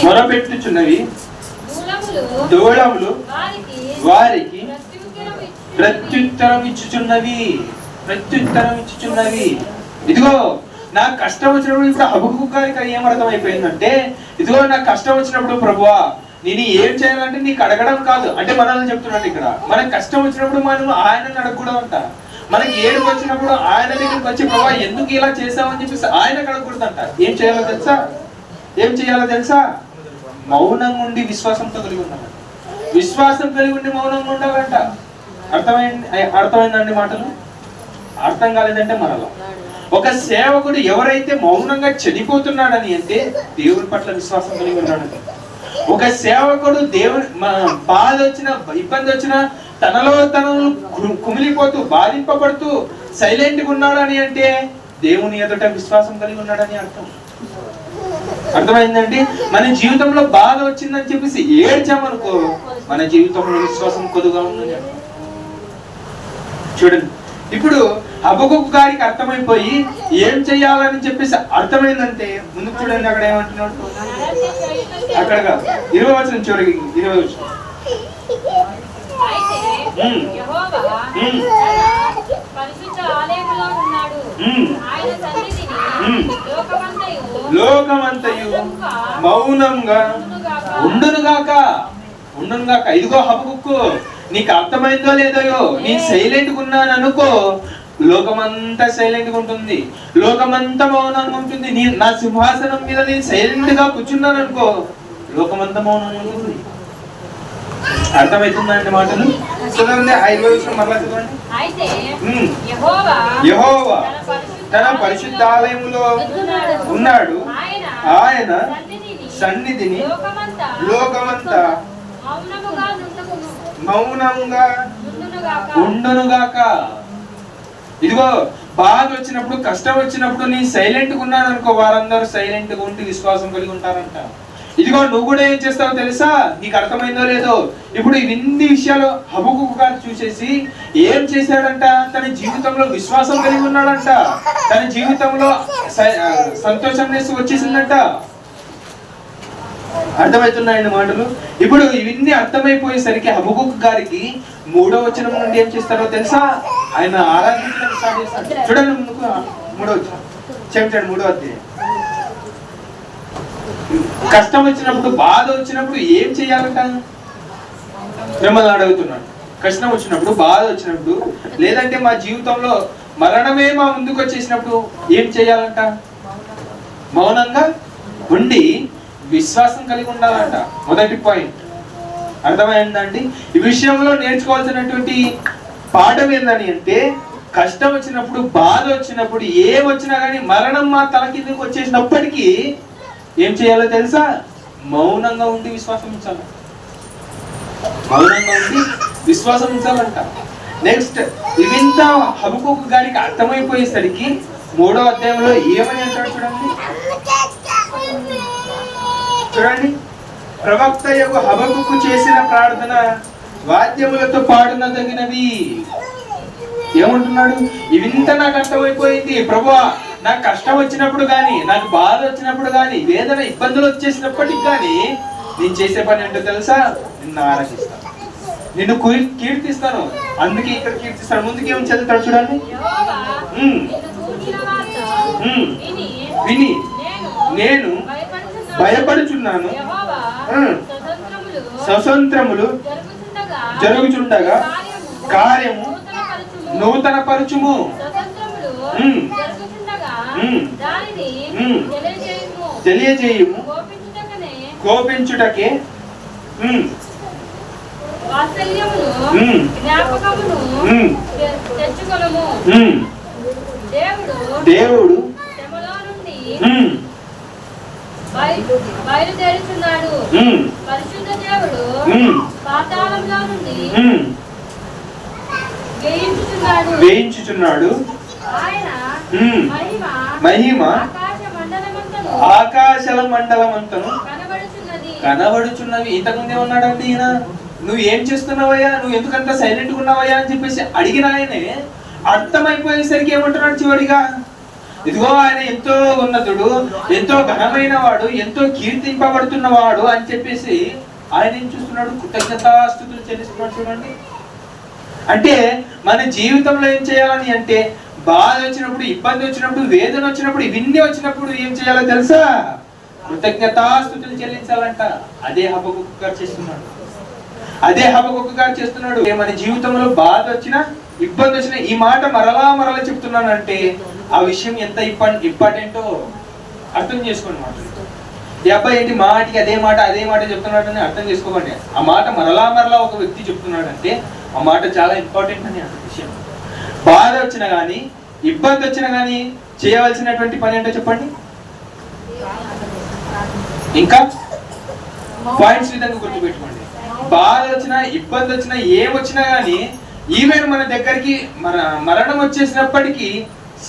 మొరపెట్టుచున్నవి, దూలములు వారికి ప్రత్యుత్తరం ఇచ్చుచున్నవి. ఇదిగో నాకు కష్టం వచ్చినప్పుడు, ఇప్పుడు హబక్కూకు గారికి ఏమర్థం అయిపోయిందంటే, ఇదిగో నాకు కష్టం వచ్చినప్పుడు ప్రభువా నేను ఏం చేయాలంటే నీకు అడగడం కాదు అంటే మనల్ని చెప్తున్నాడు ఇక్కడ. మనకు కష్టం వచ్చినప్పుడు మనం ఆయనని అడగకూడదంట. మనకి ఏడుపు వచ్చినప్పుడు ఆయన దగ్గరికి వచ్చి ప్రభా ఎందుకు ఇలా చేసామని చెప్పేసి ఆయనకు అడగకూడదంట. ఏం చేయాలో తెలుసా? మౌనంగా ఉండి విశ్వాసంతో కలిగి ఉండాలంట. విశ్వాసం కలిగి ఉండి మౌనంగా ఉండాలంట. అర్థమైందండి మాటలు? అర్థం కాలేదంటే మరలా ఒక సేవకుడు ఎవరైతే మౌనంగా చనిపోతున్నాడని అంటే దేవుని పట్ల విశ్వాసం కలిగి ఉన్నాడు. ఒక సేవకుడు దేవుని బాధ వచ్చిన ఇబ్బంది వచ్చిన తనలో తను కుమిలిపోతూ బాధింపబడుతూ సైలెంట్గా ఉన్నాడని అంటే దేవుని ఎదుట విశ్వాసం కలిగి ఉన్నాడని అర్థం. అర్థమైందండి? మన జీవితంలో బాధ వచ్చిందని చెప్పేసి ఏడ్చామనుకో మన జీవితంలో విశ్వాసం కొద్దుగా ఉంది. చూడండి, ఇప్పుడు హబక్కూకు గారికి అర్థమైపోయి ఏం చెయ్యాలని చెప్పేసి అర్థమైందంటే ముందుకు చూడండి, అక్కడ ఏమంటున్నాడు? అక్కడ 20 వచనం చివరికి 20 వచనం. లోకమంతయు మౌనంగా ఉండునుగాక. ఇదిగో హబక్కూకు, నీకు అర్థమైందో లేదో, నేను సైలెంట్ గా ఉన్నాను అనుకో, లోకమంతా సైలెంట్ గా ఉంటుంది, లోకమంతా మౌనంగా ఉంటుంది. నా సింహాసనం మీద నేను సైలెంట్ గా కూర్చున్నాను అనుకో, లోకమంతా మౌనంగా ఉంటుంది. అర్థమవుతుందండి మాటలు? చదవండి 5వ వచనం మరలా చదవండి. యెహోవా తన పరిశుద్ధాలయములో ఉన్నాడు, ఆయన సన్నిధిని లోకమంతా మౌనంగా ఉండునుగాక. ఉండునుగాక. ఇదిగో బాధ వచ్చినప్పుడు, కష్టం వచ్చినప్పుడు నీ సైలెంట్గా ఉన్నాను అనుకో, వారందరూ సైలెంట్గా ఉండి విశ్వాసం కలిగి ఉంటారంట. ఇదిగో నువ్వు కూడా ఏం చేస్తావో తెలుసా? నీకు అర్థమైందో లేదో, ఇప్పుడు ఇన్ని విషయాలు హబక్కూకు గారు చూసేసి ఏం చేశాడంట? తన జీవితంలో విశ్వాసం కలిగి ఉన్నాడంట. తన జీవితంలో సంతోషం వచ్చేసిందంట. అర్థమవుతున్నాయండి మాటలు? ఇప్పుడు ఇవన్నీ అర్థమైపోయేసరికి హబక్కూకు గారికి 3వ వచనం నుండి ఏం చేస్తారో తెలుసా? ఆయన ఆరాధించడం స్టార్ట్ చేస్తాడు. చూడండి ముందుకు 3వ వచనం చెప్తాడు. 3వ అధ్యాయం. కష్టం వచ్చినప్పుడు, బాధ వచ్చినప్పుడు ఏం చేయాలంట? మిమ్మల్ని అడుగుతున్నాను. కష్టం వచ్చినప్పుడు, బాధ వచ్చినప్పుడు, లేదంటే మా జీవితంలో మరణమే మా ముందుకు వచ్చేసినప్పుడు ఏం చేయాలంట? మౌనంగా ఉండి విశ్వాసం కలిగి ఉండాలంట. మొదటి పాయింట్ అర్థమైందండి? ఈ విషయంలో నేర్చుకోవాల్సినటువంటి పాఠం ఏందని అంటే, కష్టం వచ్చినప్పుడు, బాధ వచ్చినప్పుడు, ఏం వచ్చినా కానీ మరణం మా తల కిందకి వచ్చేసినప్పటికీ ఏం చేయాలో తెలుసా? మౌనంగా ఉండి విశ్వాసం ఉంచాలి. మౌనంగా ఉండి విశ్వాసం ఉంచాలంట. నెక్స్ట్ ఇవింత హబక్కూకు గారికి అర్థమైపోయేసరికి 3వ అధ్యాయంలో ఏమని అంటాడు చూడండి. చూడండి, ప్రవక్త యొక్క హబక్కూకు చేసిన ప్రార్థన వాద్యములతో పాడునదగినవి. ఏమంటున్నాడు? ఇవింత నాకు అర్థమైపోయింది ప్రభువా. నాకు కష్టం వచ్చినప్పుడు కానీ, నాకు బాధ వచ్చినప్పుడు కానీ, వేదన ఇబ్బందులు వచ్చేసినప్పటికి కానీ నేను చేసే పని ఏంటో తెలుసా? నిన్ను ఆరాధిస్తాను, నిన్ను కీర్తిస్తాను. అందుకే ఇక్కడ కీర్తిస్తాను. ముందుకు ఏం చదువుతాడు చూడండి. విని నేను భయపడుచున్నాను, స్వతంత్రములు జరుగుచుండగా కార్యము నూతన పరుచుము. తెలియజేయము, కోపించుటకే దేవుడు బయలుదేరుచున్నాడు. పరిశుద్ధ దేవుడు పాతాళంలో నుండి వేయించుచున్నాడు. ఆయన మహిమ ఆకాశల మండలమంతను కనబడుచున్నవి. ఇంతకుముందే ఉన్నాడండి ఈయన. నువ్వు ఏం చేస్తున్నావయ్యా, నువ్వు ఎందుకంత సైలెంట్ గా ఉన్నావయ్యా అని చెప్పేసి అడిగిన ఆయనే అర్థమైపోయేసరికి ఏమంటున్నాడు చివరిగా? ఇదిగో ఆయన ఎంతో ఉన్నతుడు, ఎంతో ఘనమైన వాడు, ఎంతో కీర్తింపబడుతున్నవాడు అని చెప్పేసి ఆయన ఏం చూస్తున్నాడు? కృతజ్ఞతాస్తుతులు చెల్లిస్తున్నాడు. చూడండి, అంటే మన జీవితంలో ఏం చేయాలని అంటే, బాధ వచ్చినప్పుడు, ఇబ్బంది వచ్చినప్పుడు, వేదన వచ్చినప్పుడు, ఇవన్నీ వచ్చినప్పుడు ఏం చేయాలో తెలుసా? కృతజ్ఞతాస్తుతులు చెల్లించాలంట. అదే హబక్కూకు గారు చేస్తున్నాడు. అదే హబక్కూకు గారు చేస్తున్నాడు. మన జీవితంలో బాధ వచ్చినా, ఇబ్బంది వచ్చినా, ఈ మాట మరలా చెప్తున్నానంటే ఆ విషయం ఎంత ఇంపార్టెంటో అర్థం చేసుకోండి. మాట ఈ అబ్బాయి ఏంటి మాటికి అదే మాట చెప్తున్నాడని అర్థం చేసుకోకండి. ఆ మాట మరలా ఒక వ్యక్తి చెప్తున్నాడంటే ఆ మాట చాలా ఇంపార్టెంట్ అని అర్థం విషయం. బాధ వచ్చినా కానీ, ఇబ్బంది వచ్చినా కానీ చేయవలసినటువంటి పని ఏంటో చెప్పండి. ఇంకా పాయింట్స్ విధంగా గుర్తుపెట్టుకోండి. బాధ వచ్చినా, ఇబ్బంది వచ్చినా, ఏమొచ్చినా కానీ, ఈవెన్ మన దగ్గరికి మరణం వచ్చేసినప్పటికీ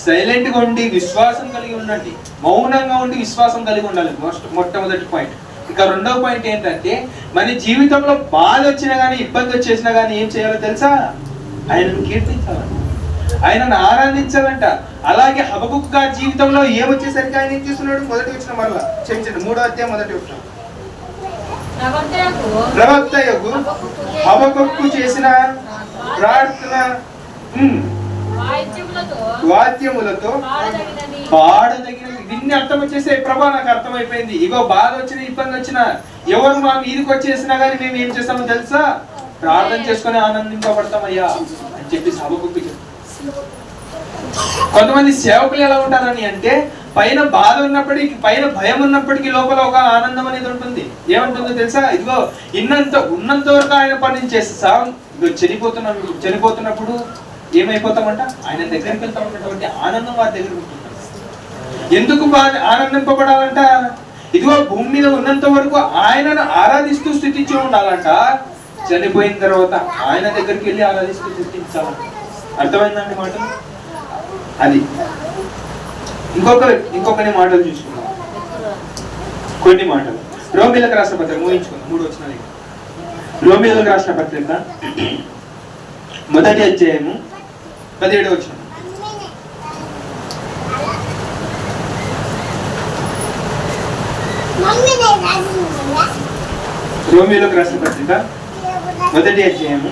సైలెంట్ గా ఉండి విశ్వాసం కలిగి ఉండండి. మౌనంగా ఉండి విశ్వాసం కలిగి ఉండాలి. మొట్టమొదటి పాయింట్. ఇంకా 2వ పాయింట్ ఏంటంటే, మన జీవితంలో బాధ వచ్చినా కానీ, ఇబ్బంది వచ్చేసినా కానీ ఏం చేయాలో తెలుసా? ఆయనను కీర్తించాలంట, ఆయనను ఆరాధించాలంట. అలాగే హబక్కూకు గారి జీవితంలో ఏమొచ్చేసరికి ఆయన ఏం చేస్తున్నాడు? మొదటి వచ్చిన మరలా క్షమించండి, 3వ అధ్యాయం మొదటి వచ్చిన ప్రవక్త యొక్క హబక్కూకు చేసిన ప్రార్థన వాద్యములతో పాడదగినది. దీన్ని అర్థం వచ్చేసే, ప్రభా నాకు అర్థమైపోయింది. ఇగో బాధ వచ్చిన, ఇబ్బంది వచ్చిన, ఎవరు మా మీదకి వచ్చేసినా కానీ మేము ఏం చేస్తామో తెలుసా? ప్రార్థన చేసుకుని ఆనందింపబడతామయ్యా అని చెప్పి హబక్కూకు చెప్పారు. కొంతమంది సేవకులు ఎలా ఉంటారని అంటే, పైన బాధ ఉన్నప్పటికీ, పైన భయం ఉన్నప్పటికీ లోపల ఒక ఆనందం అనేది ఉంటుంది. ఏమంటుందో తెలుసా? ఇదిగో ఉన్నంత వరకు ఆయన పని చేస్తా, చనిపోతున్నప్పుడు ఏమైపోతామంట? ఆయన దగ్గరికి వెళ్తామన్నటువంటి ఆనందం వారి దగ్గర ఉంటుంది. ఎందుకు ఆనందింపబడాలంట? ఇదిగో భూమి మీద ఉన్నంత వరకు ఆయనను ఆరాధిస్తూ స్థితించి ఉండాలంట. చనిపోయిన తర్వాత ఆయన దగ్గరికి వెళ్ళి ఆరాధిస్తూ గుర్తించాలి. అర్థమైందండి మాట? అది ఇంకొకరి మాటలు చూసుకుందాం. కొన్ని మాటలు రోమీయులకు రాసిన పత్రిక ముగించుకుందాం. 3 వచనాలు. రోమీయులకు రాసిన పత్రిక 1వ అధ్యాయము 17వ వచనం. రోమీయులకు రాసిన పత్రిక 1వ అధ్యాయము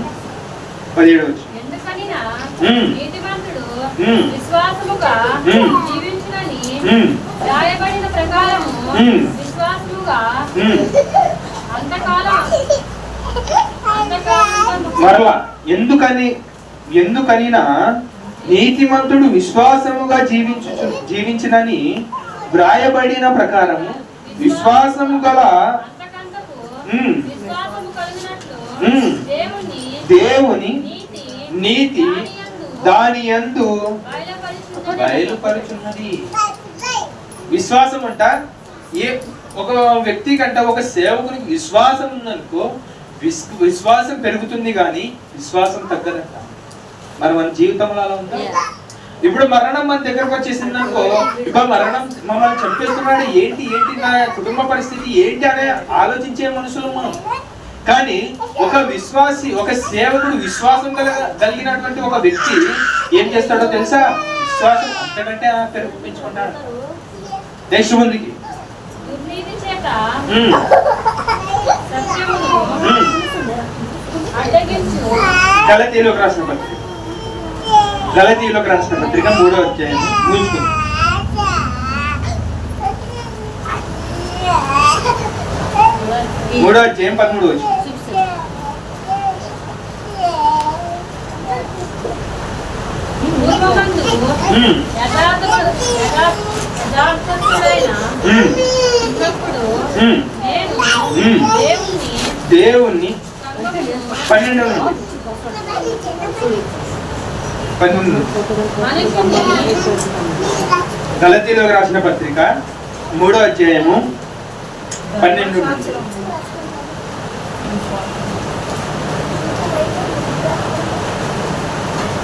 17వ వచనం. ఎందుకనినా మ్మ్. నీతిమంతుడు మ్మ్. విశ్వాసముగా మ్మ్. జీవించునని మ్మ్. రాయబడిన ప్రకారము మ్మ్. విశ్వాసముగా మ్మ్. అంతకాలం మరలా ఎందుకనినా నీతిమంతుడు విశ్వాసముగా జీవించినని వ్రాయబడిన ప్రకారము విశ్వాసము గల అంతకంతకు మ్మ్. విశ్వాసము కలిగినట్లు మ్మ్. దేవుని నీతి దాని యందు బయలుపరుచున్నది. విశ్వాసం అంట ఒక వ్యక్తి కంట ఒక సేవకునికి విశ్వాసం ఉందనుకో విశ్వాసం పెరుగుతుంది కానీ విశ్వాసం తగ్గదంట. మరి మన జీవితంలో అలా ఉందా? ఇప్పుడు మరణం మన దగ్గరకు వచ్చేసింది అనుకో, ఇక మరణం మమ్మల్ని చంపేస్తున్నాడు, ఏంటి నా కుటుంబ పరిస్థితి ఏంటి అనే ఆలోచించే మనుషులు మనం. కానీ ఒక విశ్వాసి, ఒక సేవకుడు, విశ్వాసం కలిగినటువంటి ఒక వ్యక్తి ఏం చేస్తాడో తెలుసా? విశ్వాసం అంతకంటే పెంచుకుంటాడు. నెక్స్ట్ ముందుకి దుర్నీతి చేత మ్మ్. సత్యమును అడ్డగించు గలతీయులకు రాసిన పత్రిక 3వ అధ్యాయం ముగించుకుందాం. మూడో అధ్యాయం 13వ వచనం. పూర్వమందు మ్మ్. యథార్థస్తుడైన మ్మ్. ఉన్నప్పుడు మ్మ్. నేను మ్మ్. దేవుణ్ని సంఘమును 12 నుండి 19 మనుషుని గలతీయులకు రాసిన పత్రిక 3వ అధ్యాయము 12 నుండి.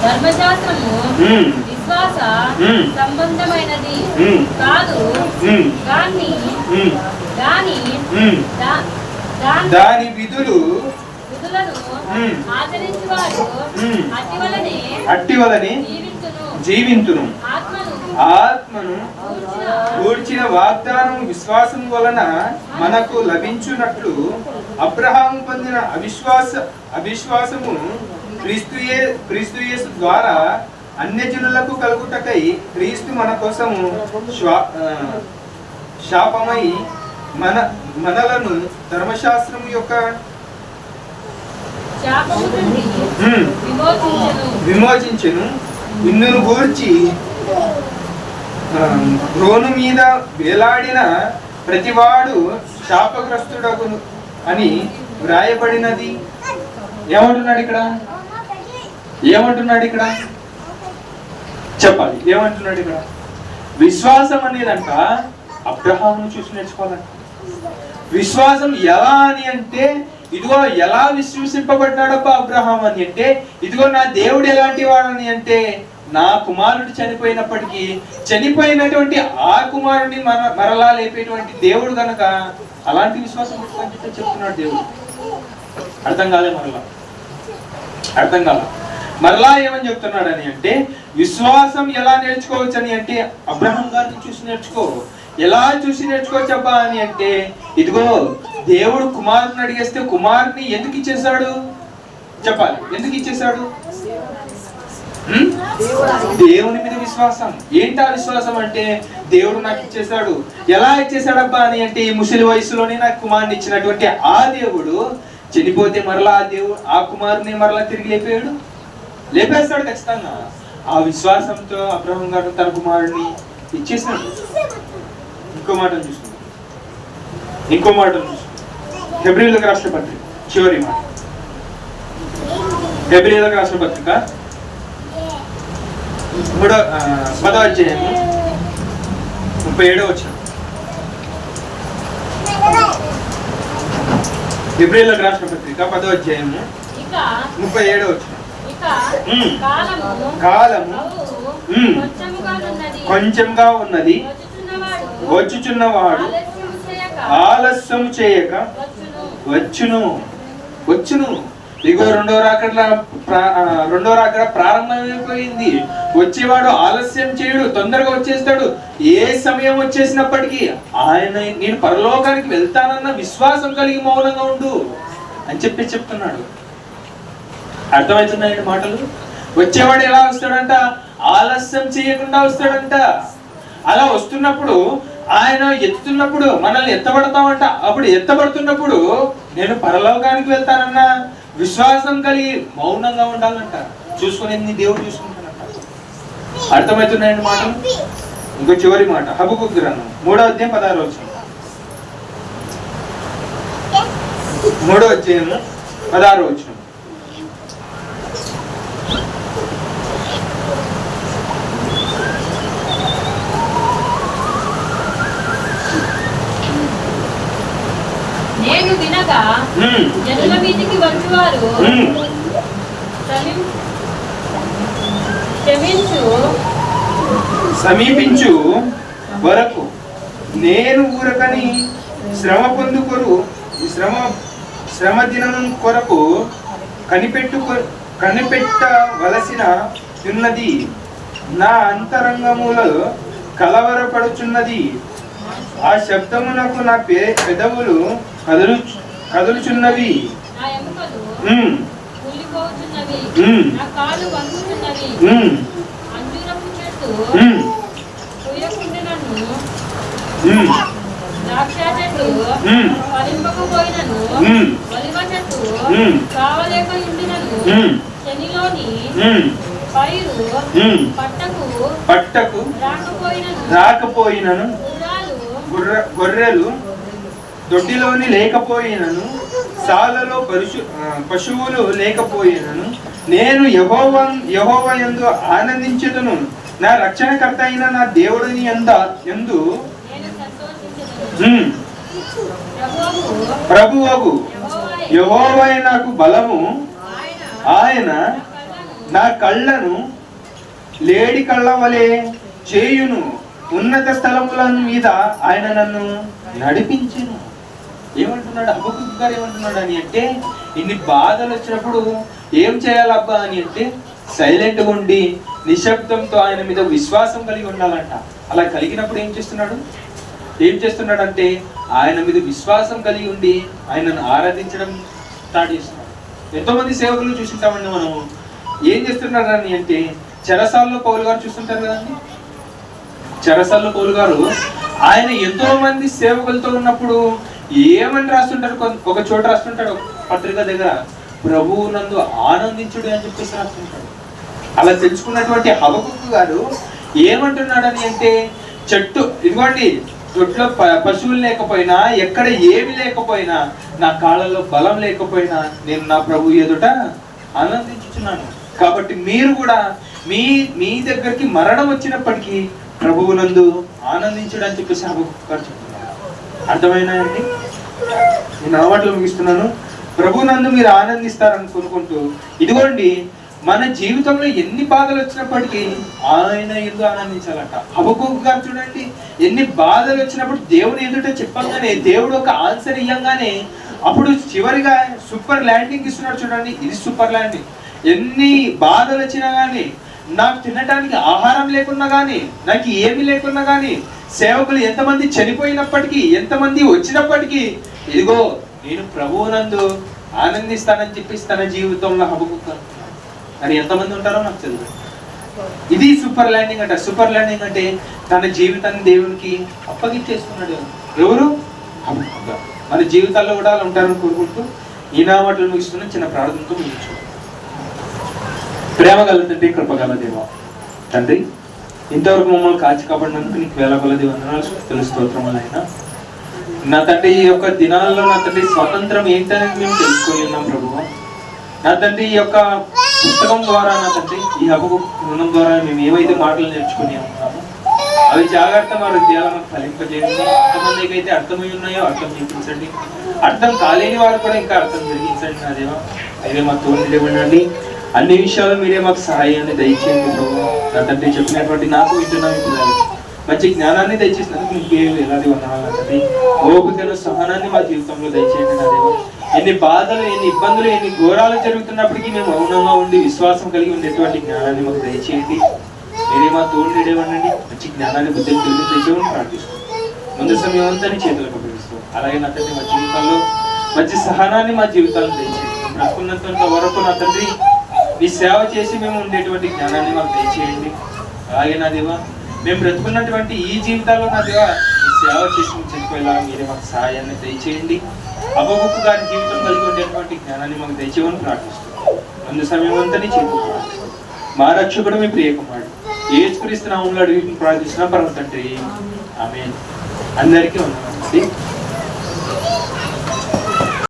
ధర్మశాస్త్రము మ్మ్. విశ్వాస మ్మ్. సంబంధమైనది మ్మ్. కాదు, మ్మ్. దాని మ్మ్. దాని మ్మ్. దా- దాని దాని విధులు విధులను మ్మ్. ఆచరించువారు మ్మ్. అట్టి వలనే జీవింతును. ఆత్మను కూర్చిన కూర్చిన వాగ్దానం విశ్వాసం వలన మనకు లభించున్నట్లు అబ్రహాము పొందిన అవిశ్వాసము క్రీస్తు యేసు ద్వారా అన్యజనులకు కలుగుటకై క్రీస్తు మన కోసము శాపమై మనలను ధర్మశాస్త్రము యొక్క శాపము నుండి విమోచించెను. ఇందును గూర్చి రోను మీద వేలాడిన ప్రతివాడు శాపగ్రస్తుడగును అని వ్రాయబడినది. ఏమంటున్నాడు ఇక్కడ? చెప్పాలి. ఏమంటున్నాడు ఇక్కడ? విశ్వాసం అనేదంట అబ్రహామును చూసి నేర్చుకోవాలంట. విశ్వాసం ఎలా అని అంటే, ఇదిగో ఎలా విశ్వసింపబడ్డాడప్ప అబ్రహాం అని అంటే, ఇదిగో నా దేవుడు ఎలాంటి వాడని అంటే, నా కుమారుడు చనిపోయినప్పటికీ చనిపోయినటువంటి ఆ కుమారుడిని మరలా లేపేటువంటి దేవుడు గనక అలాంటి విశ్వాసం చెప్తున్నాడు దేవుడు. అర్థం కాలే మరలా ఏమని చెప్తున్నాడు అని అంటే, విశ్వాసం ఎలా నేర్చుకోవచ్చు అని అంటే, అబ్రహాం గారిని చూసి నేర్చుకో. ఎలా చూసి నేర్చుకోవచ్చు అబ్బా అని అంటే, ఇదిగో దేవుడు కుమారుని అడిగేస్తే కుమారుని ఎందుకు ఇచ్చేసాడు చెప్పాలి. ఎందుకు ఇచ్చేసాడు? దేవుని మీద విశ్వాసం. ఏంటి ఆ విశ్వాసం అంటే, దేవుడు నాకు ఇచ్చేసాడు. ఎలా ఇచ్చేసాడబ్బా అని అంటే, ఈ ముసలి వయసులోనే నాకు కుమారుని ఇచ్చినటువంటి ఆ దేవుడు చనిపోతే మరలా ఆ కుమారుని మరలా తిరిగి లేపేస్తాడు ఖచ్చితంగా. ఆ విశ్వాసంతో అబ్రహాం గారు తన కుమారుడిని ఇచ్చేసాడు. ఇంకో మాట చూసుకుందాం. హెబ్రీయులకు రాసిన పత్రిక చివరి మాట. హెబ్రీయులకు రాసిన పత్రిక 10వ అధ్యాయము 37వ వచనం. హెబ్రీయులకు రాసిన పత్రిక 10వ అధ్యాయము ఇక 37వ వచనం. ఇక ఉమ్. కాలము కాలము ఉమ్. కొంచెముగా కొంచెంగా ఉన్నది, వచ్చుచున్నవాడు ఆలస్యం చేయక వచ్చును వచ్చును. ఇగో రెండో రాకడ ప్రారంభమైపోయింది. వచ్చేవాడు ఆలస్యం చేయడు, తొందరగా వచ్చేస్తాడు. ఏ సమయం వచ్చేసినప్పటికీ ఆయన నేను పరలోకానికి వెళ్తానన్న విశ్వాసం కలిగి మౌనంగా ఉండు అని చెప్తున్నాడు. అర్థమవుతున్నాయండి మాటలు? వచ్చేవాడు ఎలా వస్తాడంట? ఆలస్యం చేయకుండా వస్తాడంట. అలా వస్తున్నప్పుడు ఆయన ఎత్తుతున్నప్పుడు మనల్ని ఎత్తబడతామంట. అప్పుడు ఎత్తబడుతున్నప్పుడు నేను పరలోకానికి వెళ్తానన్న విశ్వాసం కలిగి మౌనంగా ఉండాలంట. చూసుకునేది దేవుడు చూసుకుంటానంట. అర్థమవుతున్నాయండి మాటలు? ఇంకో చివరి మాట హబక్కూకు గ్రంథం 3వ అధ్యాయం 16వ వచనం. 3వ అధ్యాయం 16వ వచనం. నేను వినగా జనుల మీదికి వచ్చువారు సమీపించు వరకు నేను ఊరకని శ్రమ పొందుకొరు శ్రమ దినం కొరకు కనిపెట్టవలసిన ఉన్నది. నా అంతరంగములో కలవరపడుచున్నది. ఆ శబ్దమునకు నా పెదవులు కదులుచున్నవి. నా ఎముకలు ఉమ్. కూలిపోతున్నవి. ఉమ్. నా కాళ్ళు వంగుతున్నవి. ఉమ్. అంజూరపు చెట్టు ఉమ్. పూయకుండినను, ఉమ్. ద్రాక్ష చెట్టు ఉమ్. ఫలింపకపోయినను, ఉమ్. ఒలివ చెట్టు ఉమ్. కావలేక ఉండినను, ఉమ్. శనిలోని ఉమ్. పైరు ఉమ్. పట్టకు రాకపోయినను, గొర్రెలు దొడ్డిలోని లేకపోయినను, సాలలో పశువులు లేకపోయినను, నేను యెహోవా యందు ఆనందించుదును. నా రక్షణకర్త అయిన నా దేవుడిని యందు ప్రభువగు యెహోవా నాకు బలము. ఆయన నా కళ్ళను లేడి కళ్ళ వలె చేయును. ఉన్నత స్థలముల మీద ఆయన నన్ను నడిపించును. ఏమంటున్నాడు హబక్కూకు గారు? ఏమంటున్నాడు అని అంటే, ఇన్ని బాధలు వచ్చినప్పుడు ఏం చేయాలబ్బా అని అంటే సైలెంట్గా ఉండి నిశ్శబ్దంతో ఆయన మీద విశ్వాసం కలిగి ఉండాలంట. అలా కలిగినప్పుడు ఏం చేస్తున్నాడు అంటే ఆయన మీద విశ్వాసం కలిగి ఉండి ఆయనను ఆరాధించడం స్టార్ట్ చేస్తున్నాడు. ఎంతో మంది సేవకులు చూసింటామండి మనం. ఏం చేస్తున్నారు అని అంటే, చెరసాల్లో పౌలు గారు చూస్తుంటారు కదండి. చెరసాల్లో పౌలు గారు ఆయన ఎంతో మంది సేవకులతో ఉన్నప్పుడు ఏమని రాస్తుంటారు? ఒక చోట రాస్తుంటాడు, పత్రిక దగ్గర, ప్రభువు నందు ఆనందించుడు అని చెప్పేసి రాస్తుంటాడు. అలా తెలుసుకున్నటువంటి హబక్కూకు గారు ఏమంటున్నాడని అంటే, చెట్టు ఇదిగోండి, దొడ్లో పశువులు లేకపోయినా, ఎక్కడ ఏమి లేకపోయినా, నా కాళ్ళలో బలం లేకపోయినా, నేను నా ప్రభు ఎదుట ఆనందించుచున్నాను. కాబట్టి మీరు కూడా మీ దగ్గరికి మరణం వచ్చినప్పటికీ ప్రభువునందు ఆనందించడం అని చెప్పేసి హబక్కూకు గారు చెప్తున్నారు. అర్థమైనా అండి? నేను ఆ మాటలు ముగిస్తున్నాను. ప్రభువునందు మీరు ఆనందిస్తారని కోరుకుంటూ, ఇదిగోండి మన జీవితంలో ఎన్ని బాధలు వచ్చినప్పటికీ ఆయన యందు ఆనందించాలంట. హబక్కూకు గారు చూడండి, ఎన్ని బాధలు వచ్చినప్పుడు దేవుని ఎదుట చెప్పంగానే, దేవుడు ఒక ఆన్సర్ ఇయ్యంగానే అప్పుడు చివరిగా సూపర్ ల్యాండింగ్ ఇస్తున్నాడు చూడండి. ఇది సూపర్ ల్యాండింగ్. ఎన్ని బాధలు వచ్చినా కానీ, నాకు తినడానికి ఆహారం లేకున్నా కానీ, నాకు ఏమి లేకున్నా కానీ, సేవకులు ఎంతమంది చనిపోయినప్పటికీ, ఎంతమంది వచ్చినప్పటికీ, ఇదిగో నేను ప్రభువునందు ఆనందిస్తానని చెప్పేసి తన జీవితంలో హబక్కూకు అని ఎంతమంది ఉంటారో నాకు తెలియదు. ఇది సూపర్ ల్యాండింగ్ అంట. సూపర్ ల్యాండింగ్ అంటే తన జీవితాన్ని దేవునికి అప్పగించేసుకున్నాడు. ఎవరు? హబక్కూకు గారు. మన జీవితాల్లో కూడా అలా ఉంటారని కోరుకుంటూ ఈ నా మాటలు ముగిస్తున్న చిన్న ప్రార్థనతో ముగించు. ప్రేమ గల తండ్రి, కృపగల దేవ తండ్రి, ఇంతవరకు మమ్మల్ని కాచి కాపాడినందుకు నీకు వేల కొలది వందనాలు, స్తుతులు, స్తోత్రములు అయినా నా తండ్రి. ఈ యొక్క దినాల్లో నా తండ్రి స్వాతంత్రం ఏంటనేది మేము తెలుసుకొని ఉన్నాం ప్రభువా. నా తండ్రి ఈ యొక్క పుస్తకం ద్వారా, నా తండ్రి ఈ హబక్కూకు గ్రంథం ద్వారా మేము ఏవైతే మాటలు నేర్చుకుని ఉన్నామో అవి జాగ్రత్త మా హృదయాలను ఫలింపజేయండి. ఎంతమందికి అయితే అర్థమై ఉన్నాయో అర్థం చేయించండి, అర్థం కాలేని వారు కూడా ఇంకా అర్థం జరిగించండి. నా దేవా మీరే మాకు తోడు ఉండండి. అన్ని విషయాలు మీరే మాకు సహాయాన్ని దయచేయండి ప్రభు. నా తండ్రి చెప్పినటువంటి నాకు వింటున్నా పిల్లలు మంచి జ్ఞానాన్ని దయచేసినందుకు మీకు ఎలాంటి వందనాలు తండ్రి. ఓపికను సహనాన్ని మా జీవితంలో దయచేయండి. నా దేవా ఎన్ని బాధలు, ఎన్ని ఇబ్బందులు, ఎన్ని ఘోరాలు జరుగుతున్నప్పటికీ మేము మౌనంగా ఉండి విశ్వాసం కలిగి ఉండేటువంటి జ్ఞానాన్ని మాకు దయచేయండి. మీరే మా తోడు ఉండండి. మంచి జ్ఞానాన్ని బుద్ధిని తెలివి తెచ్చేవని ప్రార్థిస్తాం. ముందు సమయం అంతా నీ చేతులకు అప్పగిస్తాం. అలాగే నా తండ్రి మా జీవితాల్లో మంచి సహనాన్ని మా జీవితాలను దయచేయండి. బ్రతుకున్నంత వరకు నా తండ్రి మీ సేవ చేసి మేము ఉండేటువంటి జ్ఞానాన్ని మాకు దయచేయండి. అలాగే నా దేవా మేము బ్రతుకున్నటువంటి ఈ జీవితాల్లో నా దేవా మీ సేవ చేసి మేము చనిపోయేలా మీరే మాకు సహాయాన్ని దయచేయండి. అబొక్కు గారి జీవితం కలిగి ఉండేటువంటి జ్ఞానాన్ని మాకు దయచేయమని ప్రార్థిస్తున్నాం. ముందు సమయం అంతా నీ చేతులకు ప్రార్థిస్తాం. మా రక్షకుడు మీ ప్రియకుమారుడు యేసుక్రీస్తు నామములో అడిగి ప్రార్థిస్తున్నాం పరమ తండ్రి. ఆమేన్. అందరికీ వందనాలు.